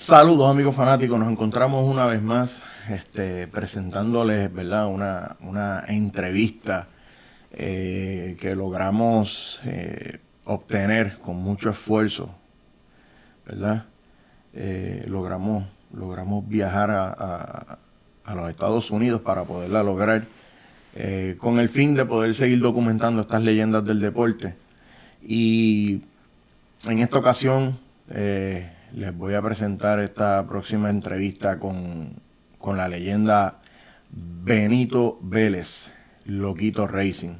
Saludos amigos fanáticos, nos encontramos una vez más presentándoles, ¿verdad? Una entrevista que logramos obtener con mucho esfuerzo, ¿verdad? Logramos viajar a los Estados Unidos para poderla lograr, con el fin de poder seguir documentando estas leyendas del deporte. Y en esta ocasión les voy a presentar esta próxima entrevista con la leyenda Benito Vélez, Loquito Racing.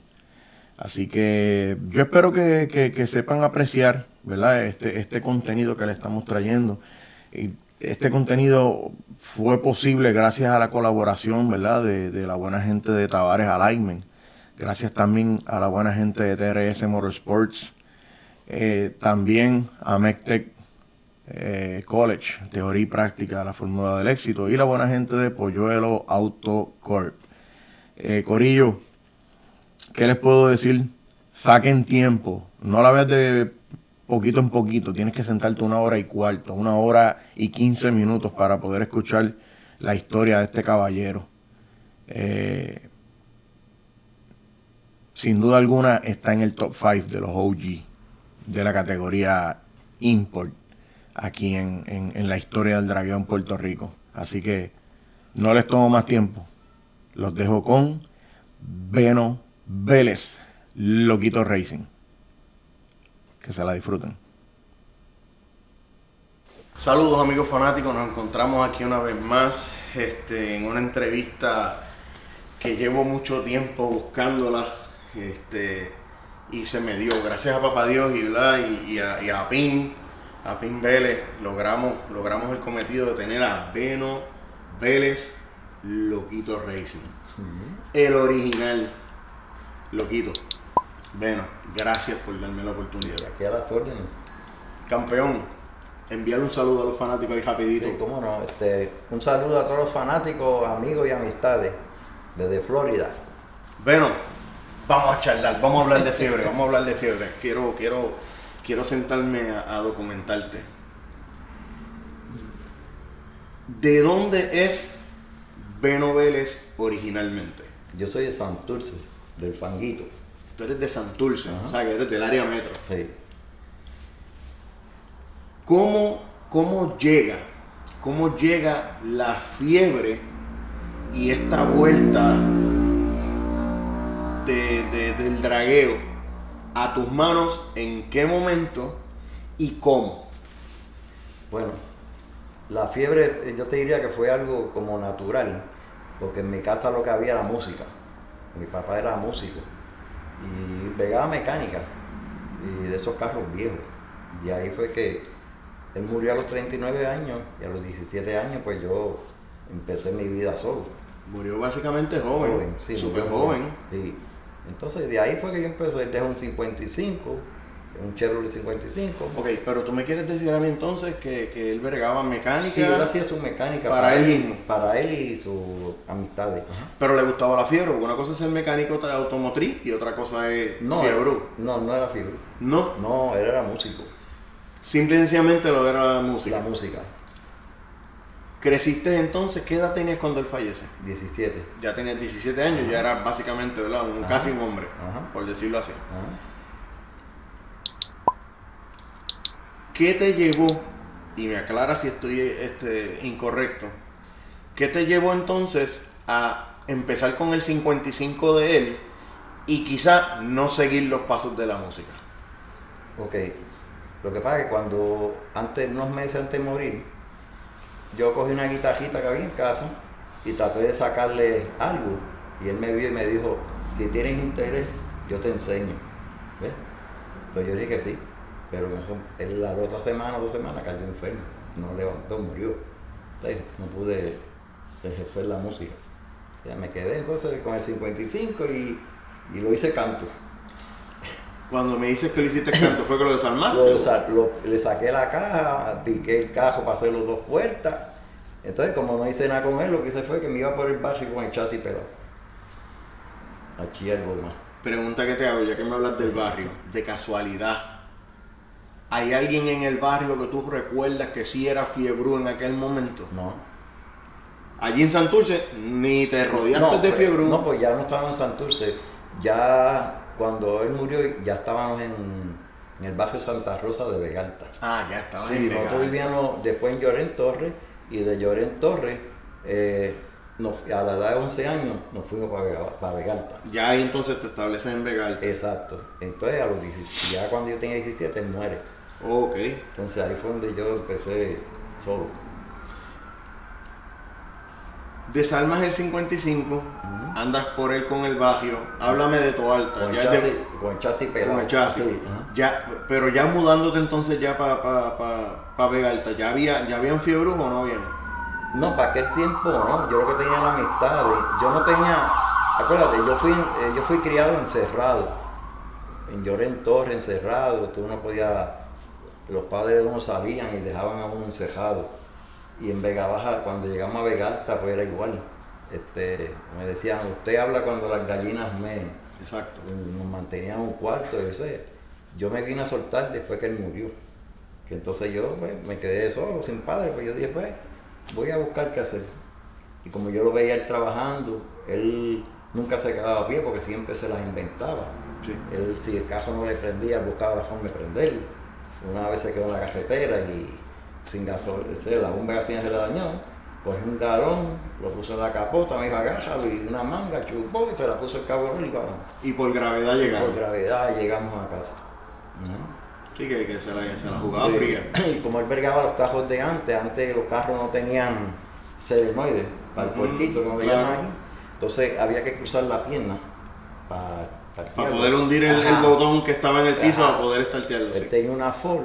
Así que yo espero que sepan apreciar, ¿verdad? Este contenido que le estamos trayendo. Y este contenido fue posible gracias a la colaboración, ¿verdad? De la buena gente de Tavares Alignment. Gracias también a la buena gente de TRS Motorsports. También a MECTEC College, teoría y práctica de la fórmula del éxito, y la buena gente de Polluelo Auto Corp. Corillo, ¿qué les puedo decir? Saquen tiempo, no la veas de poquito en poquito, tienes que sentarte 1 hora y cuarto, 1 hora y 15 minutos para poder escuchar la historia de este caballero. Sin duda alguna está en el top 5 de los OG de la categoría Import aquí en la historia del dragueo en Puerto Rico. Así que no les tomo más tiempo. Los dejo con Beno Vélez, Loquito Racing. Que se la disfruten. Saludos amigos fanáticos, nos encontramos aquí una vez más en una entrevista que llevo mucho tiempo buscándola y se me dio, gracias a Papá Dios y a Pin Vélez, logramos el cometido de tener a Beno Vélez, Loquito Racing. El original. Loquito. Beno, gracias por darme la oportunidad. Aquí a las órdenes. Campeón, envíale un saludo a los fanáticos ahí rapidito. Sí, cómo no. Un saludo a todos los fanáticos, amigos y amistades desde Florida. Beno, vamos a charlar, vamos a hablar de fiebre, Quiero sentarme a documentarte. ¿De dónde es Beno Vélez originalmente? Yo soy de Santurce, del Fanguito. Tú eres de Santurce, o sea que eres del área metro. Sí. ¿Cómo llega la fiebre y esta vuelta del dragueo a tus manos? ¿En qué momento y cómo? Bueno, la fiebre yo te diría que fue algo como natural, porque en mi casa lo que había era música. Mi papá era músico y pegaba mecánica y de esos carros viejos. Y ahí fue que él murió a los 39 años y a los 17 años pues yo empecé mi vida solo. Murió básicamente joven, sí, súper joven. Sí. Entonces de ahí fue que yo empecé. Él dejó un 55, un Chevrolet 55. Ok, pero tú me quieres decir a mí entonces que él vergaba mecánica. Sí, él hacía su mecánica para él mismo. Para él y sus amistades. Ajá. Pero le gustaba la fiebre, porque una cosa es ser mecánico de automotriz y otra cosa es fiebre. No era fiebre. ¿No? No, él era músico. Simple y sencillamente lo era música. La música. ¿Creciste entonces? ¿Qué edad tenías cuando él fallece? 17. Ya tenías 17 años, ya era básicamente, ¿verdad? Casi un hombre, por decirlo así. ¿Qué te llevó, y me aclara si estoy incorrecto, qué te llevó entonces a empezar con el 55 de él y quizá no seguir los pasos de la música? Ok, lo que pasa es que unos meses antes de morir, yo cogí una guitarrita que había en casa y traté de sacarle algo. Y él me vio y me dijo, si tienes interés, yo te enseño. ¿Ves? Entonces yo dije que sí. Pero él la otra semana, 2 semanas, cayó enfermo. No levantó, murió. Entonces no pude ejercer la música. Ya me quedé entonces con el 55 y lo hice canto. Cuando me dices que lo hiciste canto, ¿fue que lo desarmaste? Le saqué la caja, piqué el cajo para hacer los 2 puertas. Entonces, como no hice nada con él, lo que hice fue que me iba por el barrio con el chasis pelado. Aquí algo más. Pregunta que te hago, ya que me hablas del barrio, de casualidad, ¿Hay alguien en el barrio que tú recuerdas que sí era fiebrú en aquel momento? No. Allí en Santurce ni te rodeaste de fiebrú. No, pues ya no estábamos en Santurce. Ya cuando él murió, ya estábamos en el barrio Santa Rosa de Vegalta. Ah, ya estaba Sí, en nosotros Vegalta. vivíamos después en Llorén Torres, y de Llorén Torres, a la edad de 11 años, nos fuimos para Vegalta. Ya ahí entonces te estableces en Vegalta. Exacto. Entonces, a los 17, ya cuando yo tenía 17, él muere. Ok. Entonces ahí fue donde yo empecé solo. Desarmas el 55, andas por él con el barrio. Háblame de Toalta. Con Ya el chasis pelado. con el chasis. Sí, ajá. Ya, pero ya mudándote entonces ya para Vegalta, ¿ya habían fiebrú o no habían? No, para aquel tiempo, ¿no? Yo lo que tenía la amistad. Yo no tenía. Acuérdate, yo fui criado encerrado. En Llorén Torres, encerrado. Tú no podías. Los padres de uno salían y dejaban a uno encerrado. Y en Vega Baja, cuando llegamos a Vegalta, pues era igual. Me decían, usted habla cuando las gallinas meen. Exacto. Nos mantenían en un cuarto, yo me vine a soltar después que él murió. Que entonces yo pues, me quedé solo, sin padre, pues yo dije, pues, voy a buscar qué hacer. Y como yo lo veía él trabajando, él nunca se quedaba a pie porque siempre se las inventaba. Sí. Él, si el carro no le prendía, buscaba la forma de prenderlo. Una vez se quedó en la carretera y sin gasolina, la bomba de gasolina se le dañó. Cogió un galón, lo puso en la capota, me dijo agárralo, y una manga, chupó y se la puso el cabo y para Y por gravedad llegaron. por gravedad llegamos a casa. Sí, que se la jugaba Sí. fría. Y como él vergaba los carros de antes los carros no tenían selenoides para el puerquito, como le claro. llaman aquí. Entonces había que cruzar la pierna para Para poder hundir el botón que estaba en el piso, Ajá. para poder estartearlo. Él Sí. tenía una Ford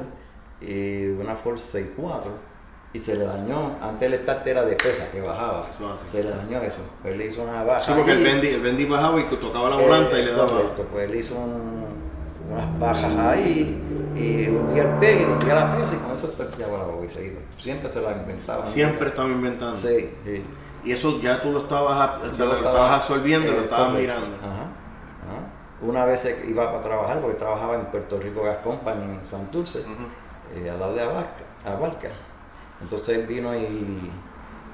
64, y se le dañó. Antes el start era de pesa que bajaba. Eso así. Se le dañó eso. Pues él le hizo una baja. Sí, porque ahí. el Bendy bajaba y tocaba la volanta y le daba. Correcto, pues él hizo unas bajas ahí y hundía el pie y hundía la pesa y con eso estarteaba la boca y se iba. Siempre se la inventaba. Siempre estaba inventando. Sí, sí. Y eso ya tú lo estabas, Yo lo estaba- estabas absorbiendo, lo estabas correcto. mirando. Ajá, ajá. Una vez iba para trabajar, porque trabajaba en Puerto Rico Gas Company en Santurce, al lado de Abarca. Entonces él vino y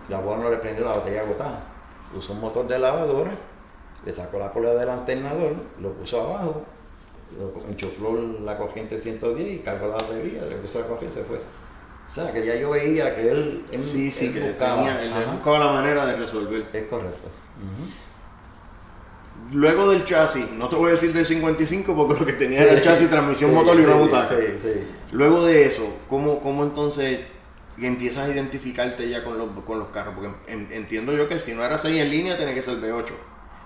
la bola no le prendió, la batería agotada. Usó un motor de lavadora, le sacó la polea del alternador, lo puso abajo, enchufló la corriente 110 y cargó la batería, le puso la corriente y se fue. O sea, que ya yo veía que él Sí, él que buscaba. él Ajá. buscaba la manera de resolver. Es correcto. Luego del chasis, no te voy a decir del 55 porque lo que tenía era el chasis, transmisión, motor y una butaca. Sí, sí. Luego de eso, ¿cómo entonces empiezas a identificarte ya con los carros? Porque entiendo yo que si no era 6 en línea, tenía que ser V8.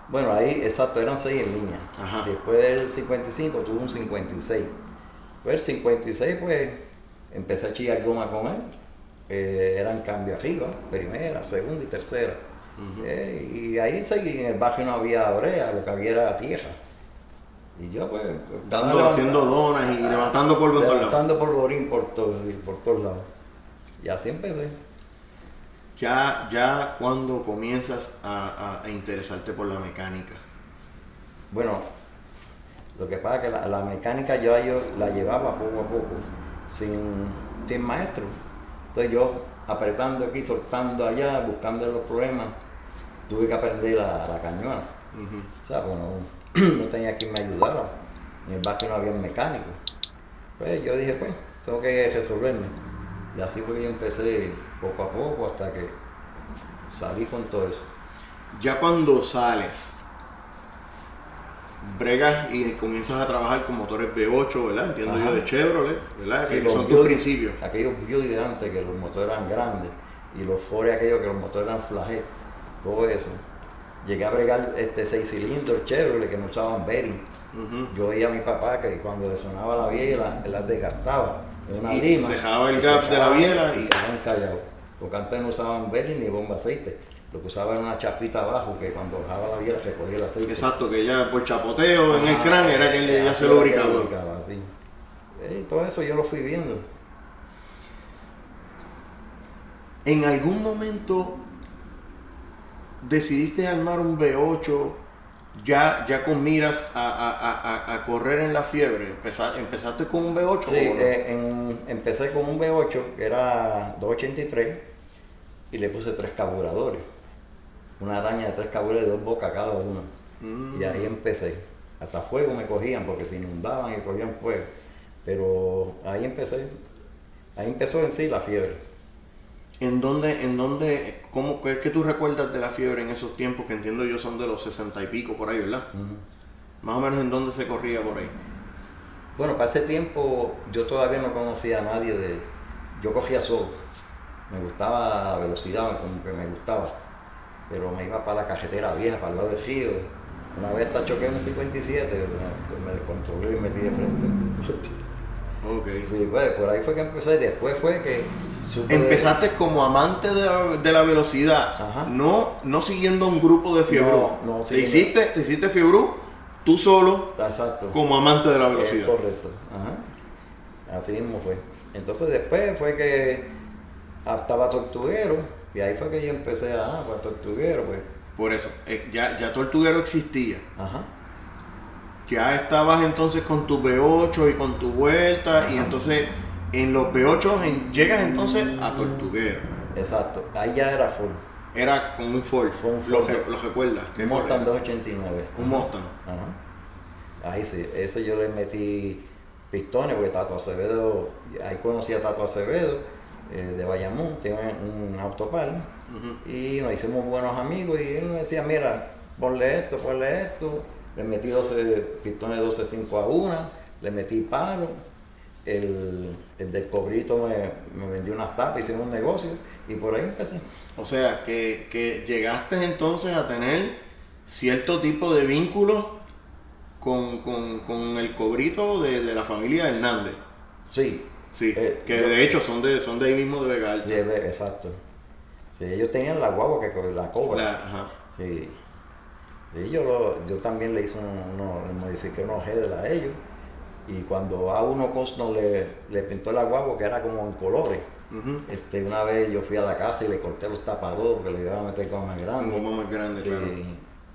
Bueno, ahí, exacto, eran 6 en línea. Ajá. Después del 55 tuve un 56. Pues el 56, pues, empecé a chillar goma con él. Eran cambio arriba, primera, segunda y tercera. Y ahí seguí, en el barrio no había brea, lo que había era tierra. Y yo, pues, Haciendo donas y levantando polvo en todos lados. levantando polvorín por todos lados. Y así empecé. Ya cuando comienzas a interesarte por la mecánica. Bueno, lo que pasa es que la mecánica yo la llevaba poco a poco, sin maestro. Entonces yo apretando aquí, soltando allá, buscando los problemas, tuve que aprender la cañona. O sea, bueno, no tenía quien me ayudara. En el barrio no había mecánico. Pues yo dije, pues, tengo que resolverme. Y así fue que yo empecé poco a poco hasta que salí con todo eso. Ya cuando sales, bregas y comienzas a trabajar con motores V8, ¿verdad? Entiendo Ajá. yo de Chevrolet, ¿verdad? Sí, que los son tus Buick, principios. aquellos Buick de antes, que los motores eran grandes, y los Ford aquellos que los motores eran flajet, todo eso. Llegué a bregar 6 cilindros Chevrolet que no usaban bearing. Yo veía a mi papá que cuando le sonaba la biela, él las desgastaba en una Y lima. cejaba el y gap de la biela y y- quedaban callados. Porque antes no usaban bearing ni bomba de aceite. Lo que usaban era una chapita abajo que cuando bajaba la biela recogía el aceite. Exacto, que ya por chapoteo en el Ajá, crán era que ya se era que lubricaba. lubricaba, sí. Todo eso yo lo fui viendo. ¿En algún momento decidiste armar un V8 ya con miras a correr en la fiebre, ¿empezaste con un V8? Sí, ¿o no? empecé con un V8 que era 283 y le puse 3 carburadores. Una araña de 3 carburadores de 2 bocas cada uno. Y ahí empecé. Hasta fuego me cogían porque se inundaban y cogían fuego. Pero ahí empecé. Ahí empezó en sí la fiebre. ¿Qué tú recuerdas de la fiebre en esos tiempos que entiendo yo son de los 60 y pico por ahí, ¿verdad? Más o menos en dónde se corría por ahí. Bueno, para ese tiempo yo todavía no conocía a nadie Yo cogía solo. Me gustaba la velocidad, como que me gustaba. Pero me iba para la carretera vieja, para el lado del río. Una vez hasta choqué un 57, me descontrolé y me metí de frente. Okay. Sí, pues por ahí fue que empecé. Después fue que empezaste como amante de la velocidad, no siguiendo a un grupo de fiebrú. No, te hiciste fiebrú tú solo. Exacto. Como amante de la velocidad. Correcto. Así mismo fue. Entonces después fue que estaba Tortuguero y ahí fue que yo empecé pues Tortuguero, pues. Por eso, ya Tortuguero existía. Ajá. Ya estabas entonces con tu V8 y con tu vuelta. Y entonces en los V8 llegas entonces a Tortuguero. Exacto, ahí ya era full. Era con un Ford. ¿Lo recuerdas? Un Mustang 289. Un Mustang. Ahí sí, ese yo le metí pistones porque Tato Acevedo, ahí conocí a Tato Acevedo de Bayamón, tiene un autopal. Y nos hicimos buenos amigos y él me decía, mira, ponle esto. Le metí 12 pistones 12.5 a 1, le metí palo. El del cobrito me vendió unas tapas, hicimos un negocio y por ahí empecé. O sea, que llegaste entonces a tener cierto tipo de vínculo con el cobrito de la familia Hernández. Sí. Sí, que de hecho son de ahí mismo de Vega Alta. Exacto. Sí, ellos tenían la guagua que la cobra. Sí. Y yo también le hice modifiqué unos headers a ellos. Y cuando a uno Cosno le pintó la guagua, que era como en colores, una vez yo fui a la casa y le corté los tapadores porque le iba a meter como más grande. Como más grande, sí, claro.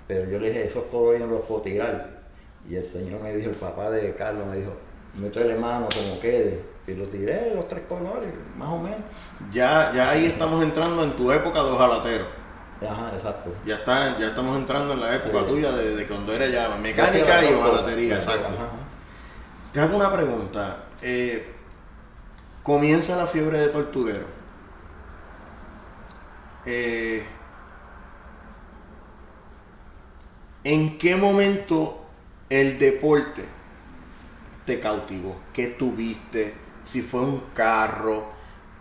Pero yo le dije, esos colores no los puedo tirar. Y el señor me dijo, el papá de Carlos me dijo, métele mano como quede. Y lo tiré, los 3 colores, más o menos. Ya ahí estamos entrando en tu época de ojalatero. Ajá, exacto. Ya estamos entrando en la época tuya de cuando era ya mecánica y hojalatería, exacto. Te hago una pregunta. Comienza la fiebre de Tortuguero. ¿En qué momento el deporte te cautivó? ¿Qué tuviste? Si fue un carro,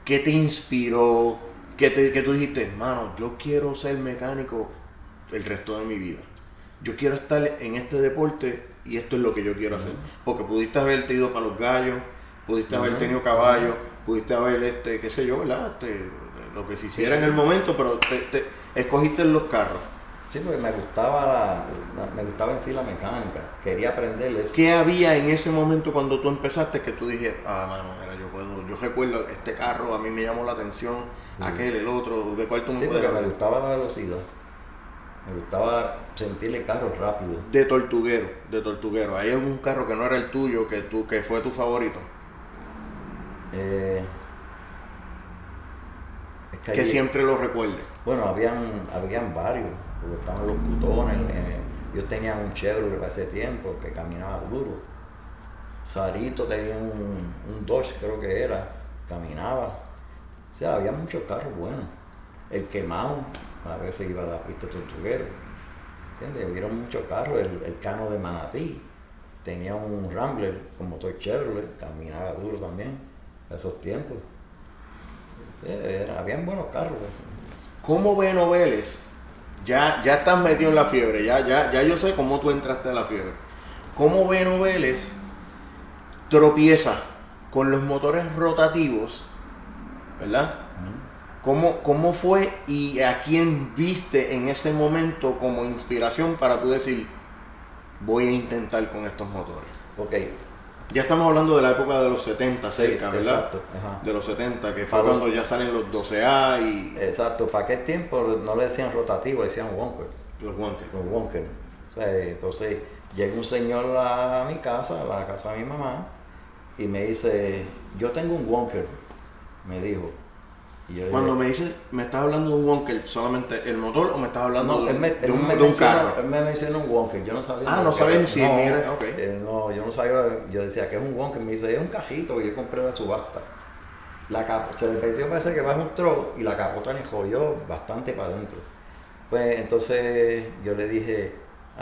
¿qué te inspiró? Que tú dijiste, mano, yo quiero ser mecánico el resto de mi vida. Yo quiero estar en este deporte y esto es lo que yo quiero hacer. Porque pudiste haberte ido para los gallos, pudiste haber tenido caballos, pudiste haber, qué sé yo, ¿verdad? Lo que se hiciera en el momento, pero te escogiste los carros. Sí, porque me gustaba en sí la mecánica, quería aprender eso. ¿Qué había en ese momento cuando tú empezaste que tú dijiste, mano, mira, yo recuerdo este carro, a mí me llamó la atención, aquel, el otro, ¿de cuál tú me puedes hablar? Me gustaba la velocidad, me gustaba sentir el carro rápido. De Tortuguero, ¿hay algún carro que no era el tuyo, que fue tu favorito? Que siempre lo recuerdes. Bueno, habían varios. Porque estaban los cutones, yo tenía un Chevrolet para ese tiempo que caminaba duro. Sarito tenía un Dodge, creo que era, caminaba. O sea, había muchos carros buenos. El Quemado, a veces iba a la pista Tortuguero. ¿Entiendes? Hubieron muchos carros, el Cano de Manatí tenía un Rambler con motor Chevrolet, caminaba duro también, a esos tiempos. Sí, habían buenos carros. ¿Cómo Beno Vélez? Ya estás metido en la fiebre, ya yo sé cómo tú entraste en la fiebre. ¿Cómo Beno Vélez tropieza con los motores rotativos, verdad? ¿Cómo fue y a quién viste en ese momento como inspiración para tú decir, voy a intentar con estos motores? Ok. Ya estamos hablando de la época de los 70 cerca, ¿verdad? Exacto. Ajá. De los 70, que fue cuando ya salen los 12A y... Exacto, para aquel tiempo no le decían rotativo, le decían Wonker. Los Wonker. Los Wonker. Entonces llega un señor a mi casa, a la casa de mi mamá, y me dice, yo tengo un Wonker, me dijo. Y yo Cuando dije, me dices, ¿me estás hablando de un Wonker solamente el motor o me estás hablando no, de, él me, de él un, me de un mencionó, carro? él me mencionó un Wonker, yo no sabía. Ah, no sabes si mira, ok. No, yo no sabía, yo decía que es un Wonker, me dice, es un cajito que yo compré en la subasta. Se le perdió, parece que va a un troll y la capota le jodió bastante para adentro. Pues entonces yo le dije,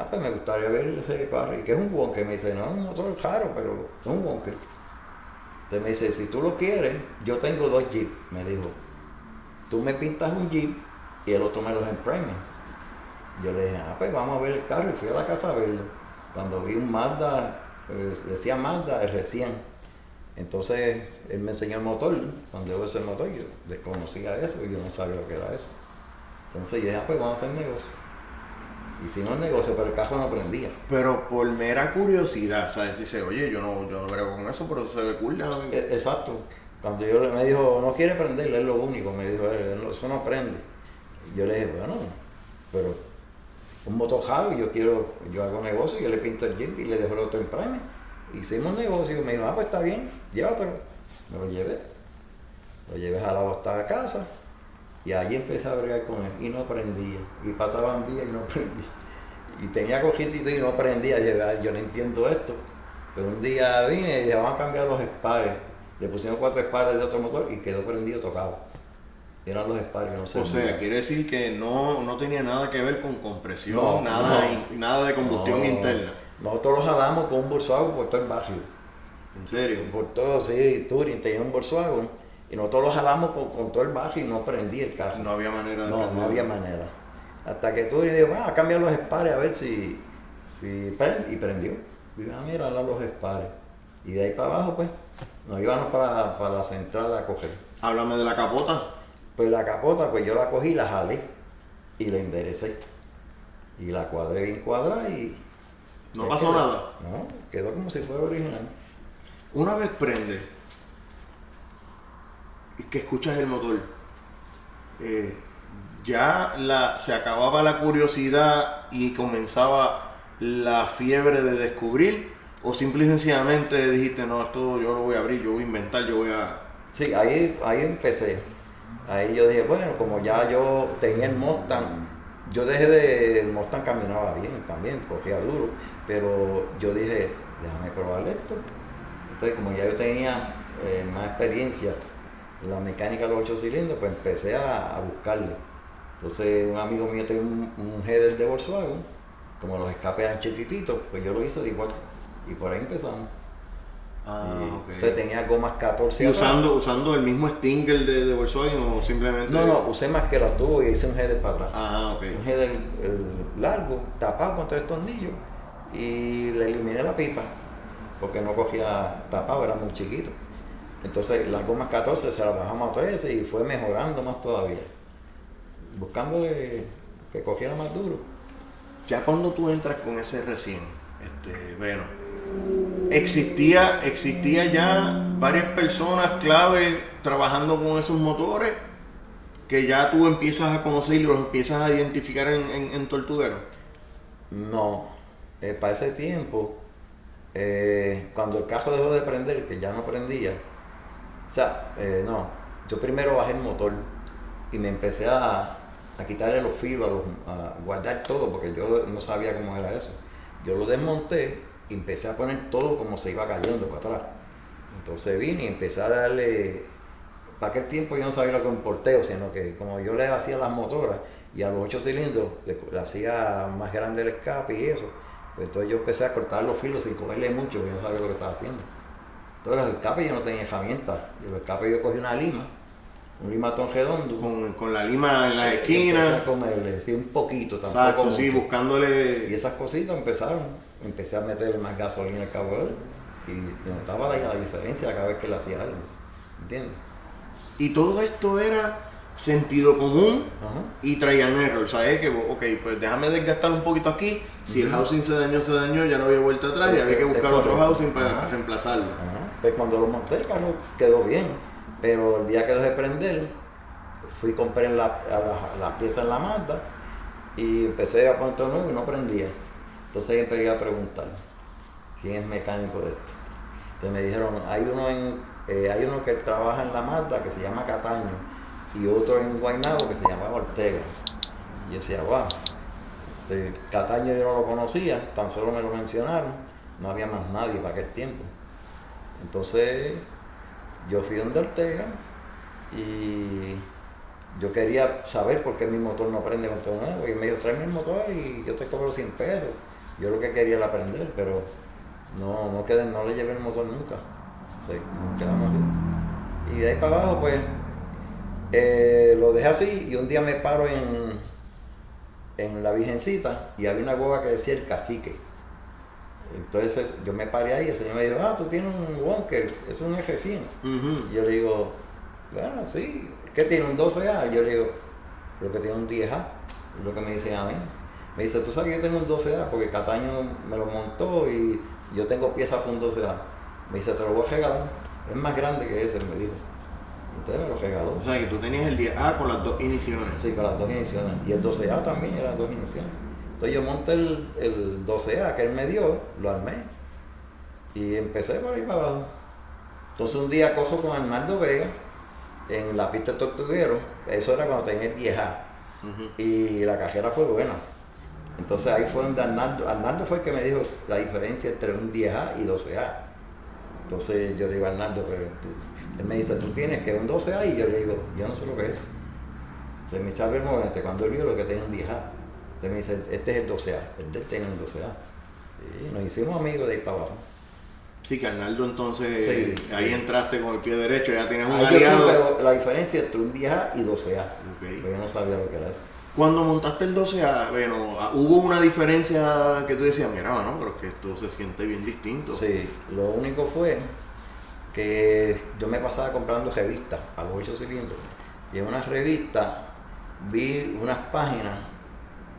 pues me gustaría ver ese carro, y que es un Wonker, me dice, no, es un motor caro, pero es un Wonker. Entonces me dice, si tú lo quieres, yo tengo 2 Jeeps, me dijo. Tú me pintas un Jeep y el otro me los empremia. Yo le dije, pues vamos a ver el carro, y fui a la casa a verlo. Cuando vi un Mazda, decía Mazda, el recién. Entonces él me enseñó el motor. Cuando yo vi ese motor, yo desconocía eso y yo no sabía lo que era eso. Entonces yo dije, pues vamos a hacer negocio. Hicimos el negocio, pero el carro no prendía. Pero por mera curiosidad, ¿sabes? Dice, oye, yo no brego con eso, pero se ve cool. ¿No? Exacto. Cuando me dijo, no quiere prenderle, es lo único, me dijo, eso no prende. Y yo le dije, bueno, pero un motor Harley, yo hago negocio, yo le pinto el Jeep y le dejo el otro en prime. Hicimos negocio, y me dijo, pues está bien, llévatelo. Me lo llevé jalado hasta la casa, y allí empecé a bregar con él, y no prendía. Y pasaban días y no prendía. Y tenía cojitito y no prendía, yo no entiendo esto. Pero un día vine y dije, vamos a cambiar los spares. Le pusieron 4 spares de otro motor y quedó prendido tocado. Eran los spares que no se. O sea, quiere decir que no tenía nada que ver con compresión, nada de combustión interna. Nosotros los jalamos con un Volkswagen por todo el barrio. ¿En serio? Por todo, sí, Touring tenía un Volkswagen y nosotros los jalamos con todo el barrio y no prendía el carro. No había manera de No había manera. Hasta que Touring dijo, a cambiar los spares a ver si prende, y prendió. Y mira, los spares. Y de ahí para abajo, pues, nos íbamos para la central a coger. Háblame de la capota. Pues la capota, pues yo la cogí, la jalé y la enderecé. Y la cuadré bien cuadrada y... ¿No pasó nada? No, quedó como si fuera original. Una vez prende y que escuchas el motor, se acababa la curiosidad y comenzaba la fiebre de descubrir, o simple y sencillamente dijiste, no, esto yo lo voy a abrir, yo voy a inventar, yo voy a... Sí, ahí empecé. Ahí yo dije, bueno, como ya yo tenía el Mustang, el Mustang caminaba bien también, cogía duro, pero yo dije, déjame probar esto. Entonces, como ya yo tenía más experiencia en la mecánica de los 8 cilindros, pues empecé a buscarle. Entonces, un amigo mío tenía un header de Volkswagen, como los escapes eran chiquititos, pues yo lo hice de igual. Y por ahí empezamos. Okay. Entonces tenía gomas 14. ¿Y usando el mismo Stinger de Volkswagen o simplemente...? No, usé más que la tubo y hice un header para atrás. Ok. Un header largo, tapado con 3 tornillos, y le eliminé la pipa, porque no cogía tapado, era muy chiquito. Entonces las gomas 14 se las bajamos a 13 y fue mejorando más todavía, buscando que cogiera más duro. Ya cuando tú entras con ese recién, bueno, existía ya varias personas clave trabajando con esos motores que ya tú empiezas a conocer y los empiezas a identificar en Tortuguero. No, para ese tiempo, cuando el carro dejó de prender, que ya no prendía, yo primero bajé el motor y me empecé a quitarle los filos, a guardar todo, porque yo no sabía cómo era eso. Yo lo desmonté y empecé a poner todo como se iba cayendo para atrás. Entonces vine y empecé a darle... Para aquel tiempo yo no sabía lo que era un porteo, sino que como yo le hacía las motoras y a los 8 cilindros le hacía más grande el escape y eso, pues entonces yo empecé a cortar los filos sin cogerle mucho, porque yo no sabía lo que estaba haciendo. Entonces los escapes yo no tenía herramientas. Y los escapes yo cogí una lima, un limatón redondo. Con la lima en las esquinas. Empecé a comerle, sí, un poquito, tampoco Exacto, mucho. sí, buscándole... Y esas cositas empecé a meterle más gasolina al carburador y notaba la diferencia cada vez que le hacía algo, ¿entiendes? Y todo esto era sentido común. Ajá. Y trial and error, ¿sabes? Que, pues déjame desgastar un poquito aquí. Si el housing se dañó, ya no había vuelta atrás y había que buscar otro housing para reemplazarlo. Ajá. Pues cuando lo monté el carro quedó bien, pero el día que dejé de prender, fui y compré las piezas en la Mazda y empecé a poner todo nuevo y no prendía. Entonces empecé a preguntar, ¿quién es mecánico de esto? Entonces me dijeron, hay uno que trabaja en la Mazda que se llama Cataño y otro en Guaynabo que se llama Ortega. Y yo decía, wow, Cataño yo no lo conocía, tan solo me lo mencionaron, no había más nadie para aquel tiempo. Entonces yo fui donde Ortega y yo quería saber por qué mi motor no prende con todo nuevo. Y me dijo, tráeme el motor y yo te cobro 100 pesos. Yo lo que quería era aprender, pero no le llevé el motor nunca. Nos quedamos así. Y de ahí para abajo, pues, lo dejé así y un día me paro en la Virgencita y había una guagua que decía el Cacique. Entonces yo me paré ahí y el señor me dijo, tú tienes un Wonker, es un F100. Y yo le digo, bueno, sí, ¿qué tiene un 12A? Y yo le digo, lo que tiene un 10A, es lo que me dice a mí. Me dice, tú sabes que yo tengo un 12A porque Cataño me lo montó y yo tengo piezas para un 12A. Me dice, te lo voy a regalar, es más grande que ese, me dijo. Entonces me lo regaló. O sea que tú tenías el 10A con las dos iniciones. Sí, con las dos iniciones. Y el 12A también eran dos iniciones. Entonces yo monté el 12A que él me dio, lo armé y empecé por ahí para abajo. Entonces un día cojo con Arnaldo Vega en la pista de Tortuguero, eso era cuando tenía el 10A y la cajera fue buena. Entonces ahí fue donde Arnaldo fue el que me dijo la diferencia entre un 10A y 12A. Entonces yo le digo a Arnaldo, pero él me dice, tú tienes que un 12A y yo le digo, yo no sé lo que es. Entonces me sabe el momento cuando él vio lo que tenía un 10A. Entonces me dice, este es el 12A, el de él tiene un 12A. Y nos hicimos amigos de ahí para abajo. Sí, que Arnaldo entonces, sí, ahí entraste con el pie derecho, ya tenías un aliado. Pero la diferencia entre un 10A y 12A, okay. Pues yo no sabía lo que era eso. Cuando montaste el 12A, bueno, hubo una diferencia que tú decías, mira, no, pero es que esto se siente bien distinto. Sí, lo único fue que yo me pasaba comprando revistas a los 8 cilindros y en una revista vi unas páginas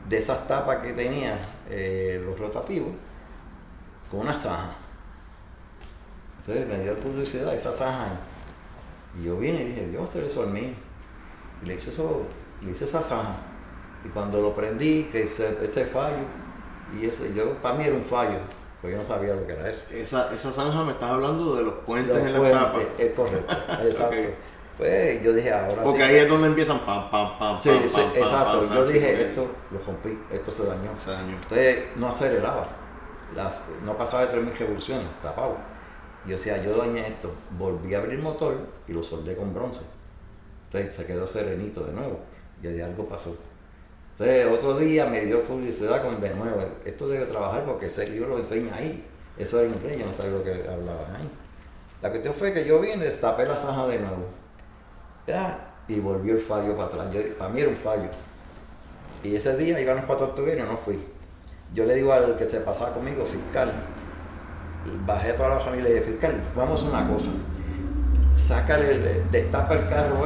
de esas tapas que tenía los rotativos con una zanja. Entonces me dio publicidad esa zanja y yo vine y dije, yo voy a hacer eso al mío. Y le hice esa zanja. Y cuando lo prendí, que ese fallo, y para mí era un fallo, pues yo no sabía lo que era eso. Esa zanja me estás hablando de los puentes en la tapa. Es correcto, exacto. Okay. Pues yo dije, ahora porque sí. Ahí es donde empiezan pam, pam, pam, sí, pam, sí, pam, exacto. pam, yo dije, esto lo rompí, esto se dañó. Entonces no aceleraba, no pasaba de 3000 revoluciones, tapado. Yo decía, yo dañé esto, volví a abrir el motor y lo soldé con bronce. Entonces se quedó serenito de nuevo y de algo pasó. Entonces otro día me dio publicidad con de nuevo, esto debe trabajar porque ese libro lo enseña ahí. Eso era inglés, yo no sabía lo que hablaban ahí. La cuestión fue que yo vine, destapé la zanja de nuevo. ¿Ya? Y volvió el fallo para atrás. Para mí era un fallo. Y ese día íbamos para Tortuguero, no fui. Yo le digo al que se pasaba conmigo, fiscal, bajé a toda la familia y le dije, fiscal, vamos a una cosa. Destapa el carro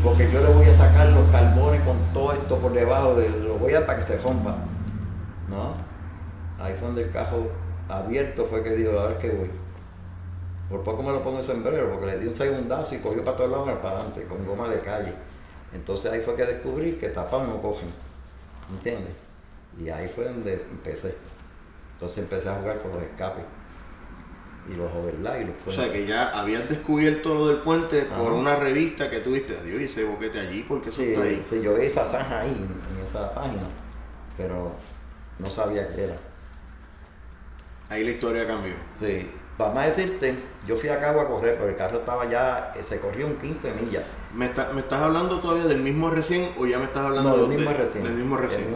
porque yo le voy a sacar los carbones con todo esto por debajo, lo voy a dar para que se rompa. ¿No? Ahí fue donde el carro abierto fue que dijo, a ver qué voy. Por poco me lo pongo en sombrero, porque le di un segundazo y cogió para todos lados para adelante, con goma de calle. Entonces ahí fue que descubrí que tapados no cogen, ¿entiendes? Y ahí fue donde empecé. Entonces empecé a jugar con los escapes y los overlay y los puentes. O sea que ya habías descubierto lo del puente por una revista que tuviste. Dios, y ese boquete allí, ¿por qué eso está ahí? Sí, yo vi esa zanja ahí, en esa página, pero no sabía qué era. Ahí la historia cambió. Sí. Vamos a decirte, yo fui a Cabo a correr, pero el carro estaba ya, se corrió un 15 millas. ¿Me estás hablando todavía del mismo recién o ya me estás hablando del mismo recién? Del mismo recién.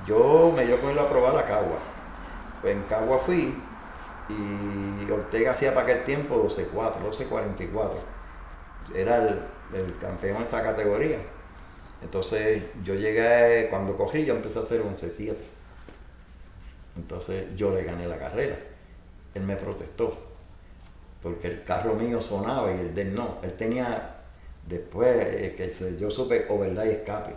Yo me dio con ir a probar la Cagua. Pues en Cagua fui y Ortega hacía para aquel tiempo 12.4, 12.44. Era el campeón en esa categoría. Entonces yo llegué, cuando corrí yo empecé a hacer 11.7. Entonces yo le gané la carrera. Él me protestó, porque el carro mío sonaba y el de él no. Él tenía, después yo supe overlay escape.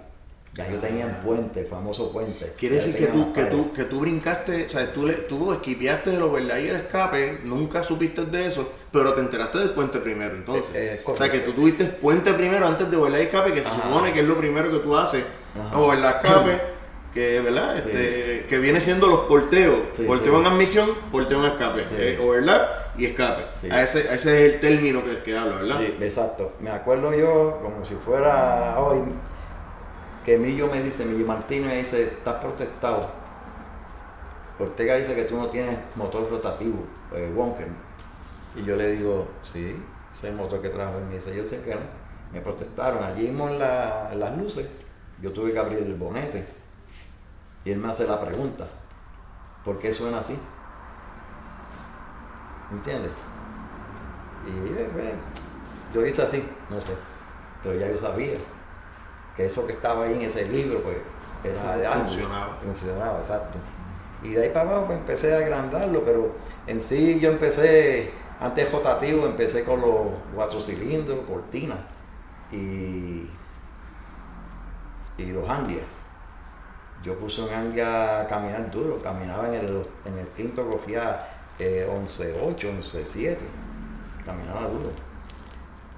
Ya yo tenía el puente, el famoso puente. Quiere decir que tú brincaste, o sea, tú esquipeaste el overlay y el escape, nunca supiste de eso, pero te enteraste del puente primero, entonces. O sea, que tú tuviste puente primero antes de overlay y escape, que se supone que es lo primero que tú haces. Overlay escape, que, ¿verdad? Sí. Que viene siendo los porteos. Sí, porteo sí. en admisión, porteo en escape. Sí. Overlap y escape. Sí. Ese es el término que habla, ¿verdad? Sí, exacto. Me acuerdo yo, como si fuera hoy, que Millo Martínez me dice, estás protestado. Ortega dice que tú no tienes motor rotativo, Wonker. Y yo le digo, sí, ese es el motor que trajo. Y me dice, yo sé que no. Me protestaron. Allí mismo en las luces, yo tuve que abrir el bonete. Y él me hace la pregunta, ¿por qué suena así? ¿Entiendes? Y yo hice así, no sé, pero ya yo sabía que eso que estaba ahí en ese libro, pues, era de algo. Funcionaba, exacto. Y de ahí para abajo pues, empecé a agrandarlo, pero en sí yo empecé, antes rotativo, empecé con los 4 cilindros, cortina y los Anglia. Yo puse un Anglia a caminar duro, caminaba en el quinto, cogía 11.8, 11.7, caminaba duro.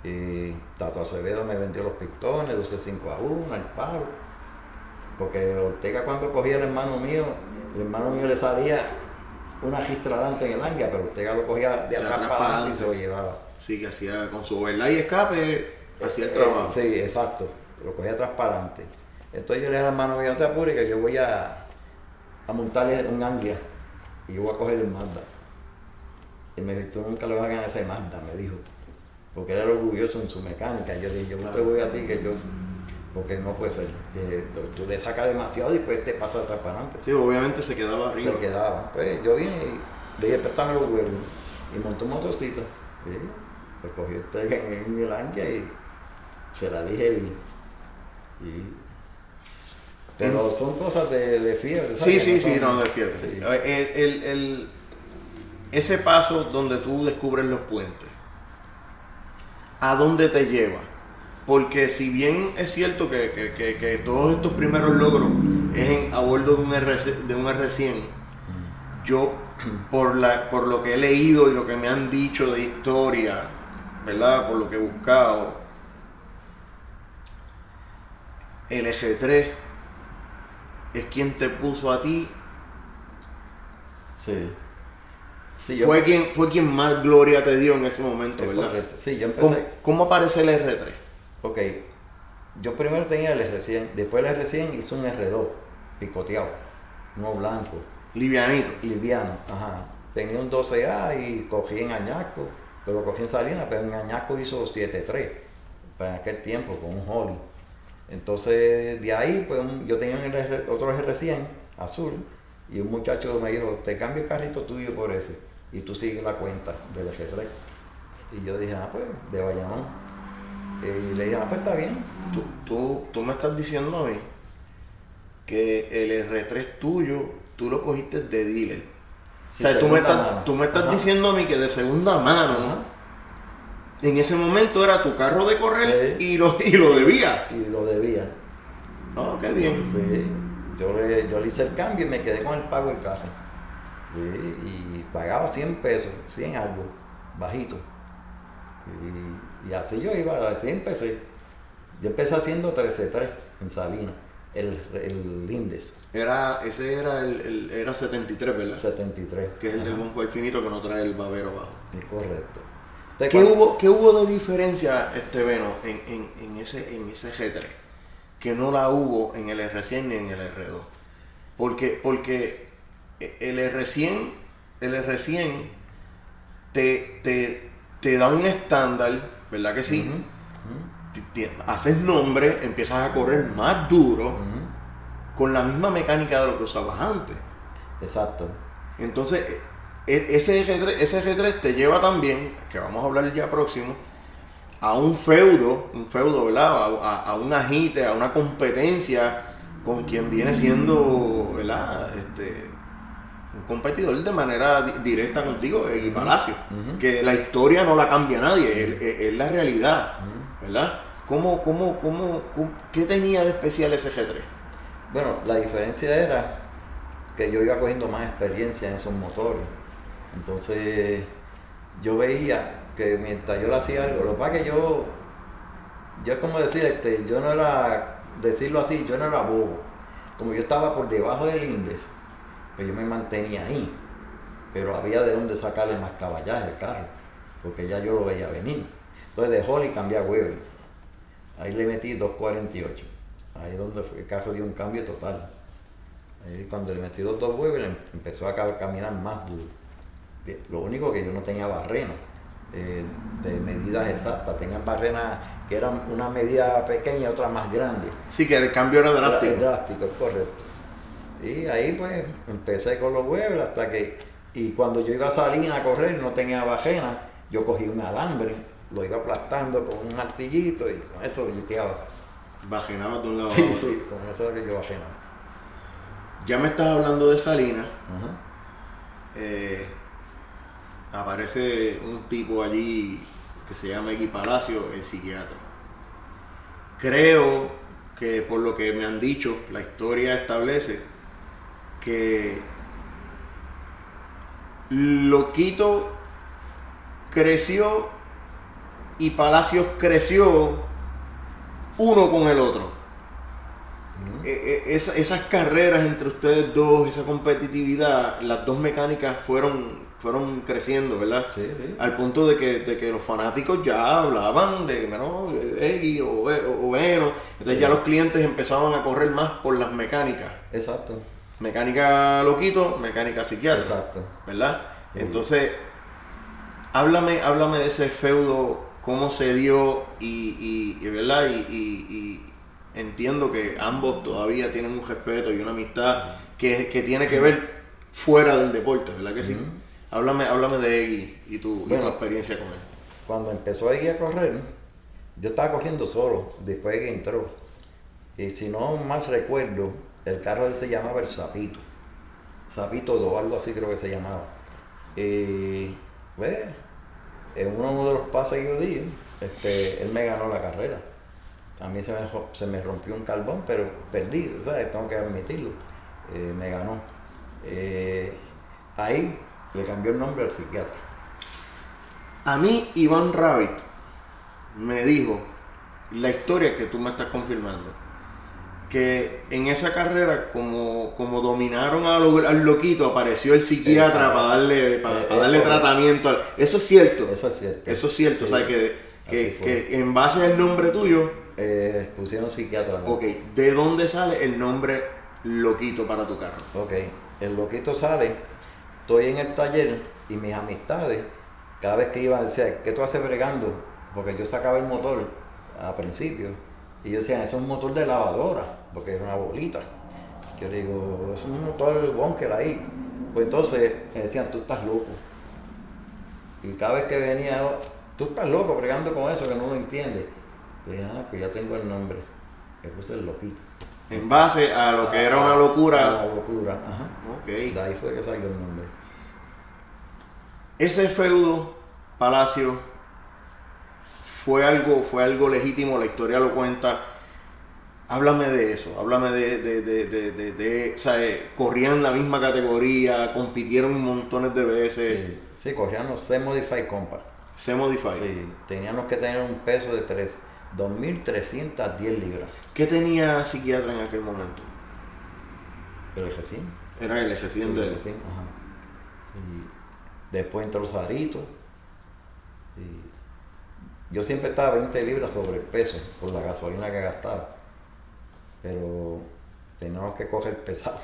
Y Tato Acevedo me vendió los pistones, 12.5-1, el palo. Porque Ortega cuando cogía el hermano mío le salía una gistra adelante en el Anglia, pero Ortega lo cogía de atrás para adelante y se lo llevaba. Sí, que hacía con su overlap y escape, hacía el trabajo. Sí, exacto, lo cogía atrás para adelante. Entonces yo le dije al hermano mío, no te apures que yo voy a montarle un Anglia y yo voy a coger el Mazda. Y me dijo, tú nunca le vas a ganar ese Mazda, me dijo. Porque él era orgulloso en su mecánica. Yo le dije, yo no te voy a ti, que yo... Porque no puede ser. Tú le sacas demasiado y después te pasas atrás para adelante. Sí, obviamente se quedaba arriba. Se quedaba. Pues yo vine y le dije, préstame los huevos. Y montó un motorcito. Y pues cogí en el Anglia y se la dije pero son cosas de fiebre. ¿Sabes? Sí, no, de fiebre. Sí. Ese paso donde tú descubres los puentes, ¿a dónde te lleva? Porque si bien es cierto que todos estos primeros logros es a bordo de un R100, yo por lo que he leído y lo que me han dicho de historia, ¿verdad? Por lo que he buscado, el G3 es quien te puso a ti. Sí. Fue quien más gloria te dio en ese momento, ¿verdad? Correcto. Sí, yo empecé. ¿Cómo aparece el R3? Ok, yo primero tenía el R100, después el R100 hizo un R2, picoteado, uno blanco. Liviano. Ajá. Tenía un 12A y cogí en Añasco, que lo cogí en Salinas, pero en Añasco hizo 7.3, para aquel tiempo, con un Holly. Entonces, de ahí, pues yo tenía otro R100 azul, y un muchacho me dijo, te cambio el carrito tuyo por ese, y tú sigues la cuenta del R3. Y yo dije, pues, de Bayamón. Y le dije, pues está bien. Tú me estás diciendo a mí que el R3 tuyo, tú lo cogiste de dealer. Sí, o sea, tú me estás diciendo a mí que de segunda mano, en ese momento era tu carro de correr y lo debía. Y lo debía. Oh, qué bien. Sí. Yo le hice el cambio y me quedé con el pago del carro. Sí, y pagaba 100 pesos, 100 algo, bajito. Y así yo iba, así empecé. Yo empecé haciendo 13.3 en Salinas, el Lindes. Ese era era 73, ¿verdad? 73. Que es el del Bonco el finito que no trae el babero abajo. Es correcto. ¿Qué hubo de diferencia, Beno, en ese G3? Que no la hubo en el R100 ni en el R2. Porque el R100 te da un estándar, ¿verdad que sí? Haces nombre, empiezas a correr más duro con la misma mecánica de lo que usabas antes. Exacto. Entonces, ese G3 te lleva también, que vamos a hablar ya próximo, a un feudo, ¿verdad? A un agite, a una competencia con quien viene siendo, ¿verdad? Un competidor de manera directa contigo, Egui Palacio, que la historia no la cambia nadie, es la realidad, ¿verdad? ¿Qué tenía de especial ese G3? Bueno, la diferencia era que yo iba cogiendo más experiencia en esos motores. Entonces, yo veía que mientras yo le hacía algo, lo que pasa es que yo es como decir, yo no era, decirlo así, yo no era bobo. como yo estaba por debajo del índice, pues yo me mantenía ahí. Pero había de dónde sacarle más caballaje al carro, porque ya yo lo veía venir. Entonces de Holly cambié a Weber. Ahí le metí 248. Ahí es donde el carro dio un cambio total. Ahí cuando le metí 2 Weber empezó a caminar más duro. Lo único que yo no tenía barrena de medidas exactas. Tenía barrenas que eran una medida pequeña y otra más grande. Sí, que el cambio era drástico. Drástico, es correcto. Y ahí pues empecé con los Weber hasta que... Y cuando yo iba a salir a correr, no tenía bajena, yo cogí un alambre, lo iba aplastando con un martillito y con eso billeteaba. Bajenaba de un lado a Sí, otro. sí, con eso era que yo bajenaba. Ya me estás hablando de Salinas. Ajá. Aparece un tipo allí que se llama X Palacio, el psiquiatra. Creo que por lo que me han dicho, la historia establece que Loquito creció y Palacios creció uno con el otro. Esas carreras entre ustedes dos, esa competitividad, las dos mecánicas fueron creciendo, ¿verdad? Sí, sí. Al punto de que los fanáticos ya hablaban de menos X o Bueno. Entonces ya los clientes empezaban a correr más por las mecánicas. Exacto. Mecánica Loquito, mecánica Psiquiatra. Exacto. ¿Verdad? Entonces, háblame de ese feudo, cómo se dio ¿verdad? Y entiendo que ambos todavía tienen un respeto y una amistad que tiene que ver fuera del deporte, ¿verdad que sí? Háblame de Eggy y tu experiencia con él. Cuando empezó Eggy a correr, yo estaba corriendo solo, después que entró. Y si no mal recuerdo, el carro de él se llamaba el Zapito. Zapito 2, algo así creo que se llamaba. Pues, en uno de los pases que yo di, él me ganó la carrera. A mí se me rompió un carbón, pero perdí, ¿sabes? Tengo que admitirlo. Me ganó. Ahí le cambió el nombre al psiquiatra. A mí, Iván Rabbit me dijo la historia que tú me estás confirmando. Que en esa carrera, como dominaron al Loquito, apareció el psiquiatra para darle tratamiento. Eso es cierto. Eso es cierto. Eso es cierto. Sí. O sea, que en base al nombre tuyo... pusieron psiquiatra. ¿No? Ok, ¿de dónde sale el nombre Loquito para tu carro? Ok, el Loquito sale, estoy en el taller y mis amistades, cada vez que iban decían, ¿qué tú haces bregando? Porque yo sacaba el motor a principio y ellos decían, eso es un motor de lavadora, porque era una bolita. Yo le digo, es un motor bunker ahí. Pues entonces me decían, tú estás loco. Y cada vez que venía, tú estás loco bregando con eso que no lo entiendes. Dije, pues ya tengo el nombre. Me puse el Loquito. En base a lo que era una locura. A la locura, ajá. Ok. De ahí fue que salió el nombre. Ese feudo, Palacio, fue algo legítimo, la historia lo cuenta. Háblame de eso, háblame de ¿sabes? Corrían la misma categoría, compitieron montones de veces. Sí, corrían los C-Modify Compact. C-Modify. Sí, teníamos que tener un peso de 2.310 libras. ¿Qué tenía psiquiatra en aquel momento? ¿El Eje-100? Era el Eje-100 de él. Eje-100, ajá. Y después entró Sarito. Y yo siempre estaba 20 libras sobre el peso por la gasolina que gastaba. Pero teníamos que coger pesado.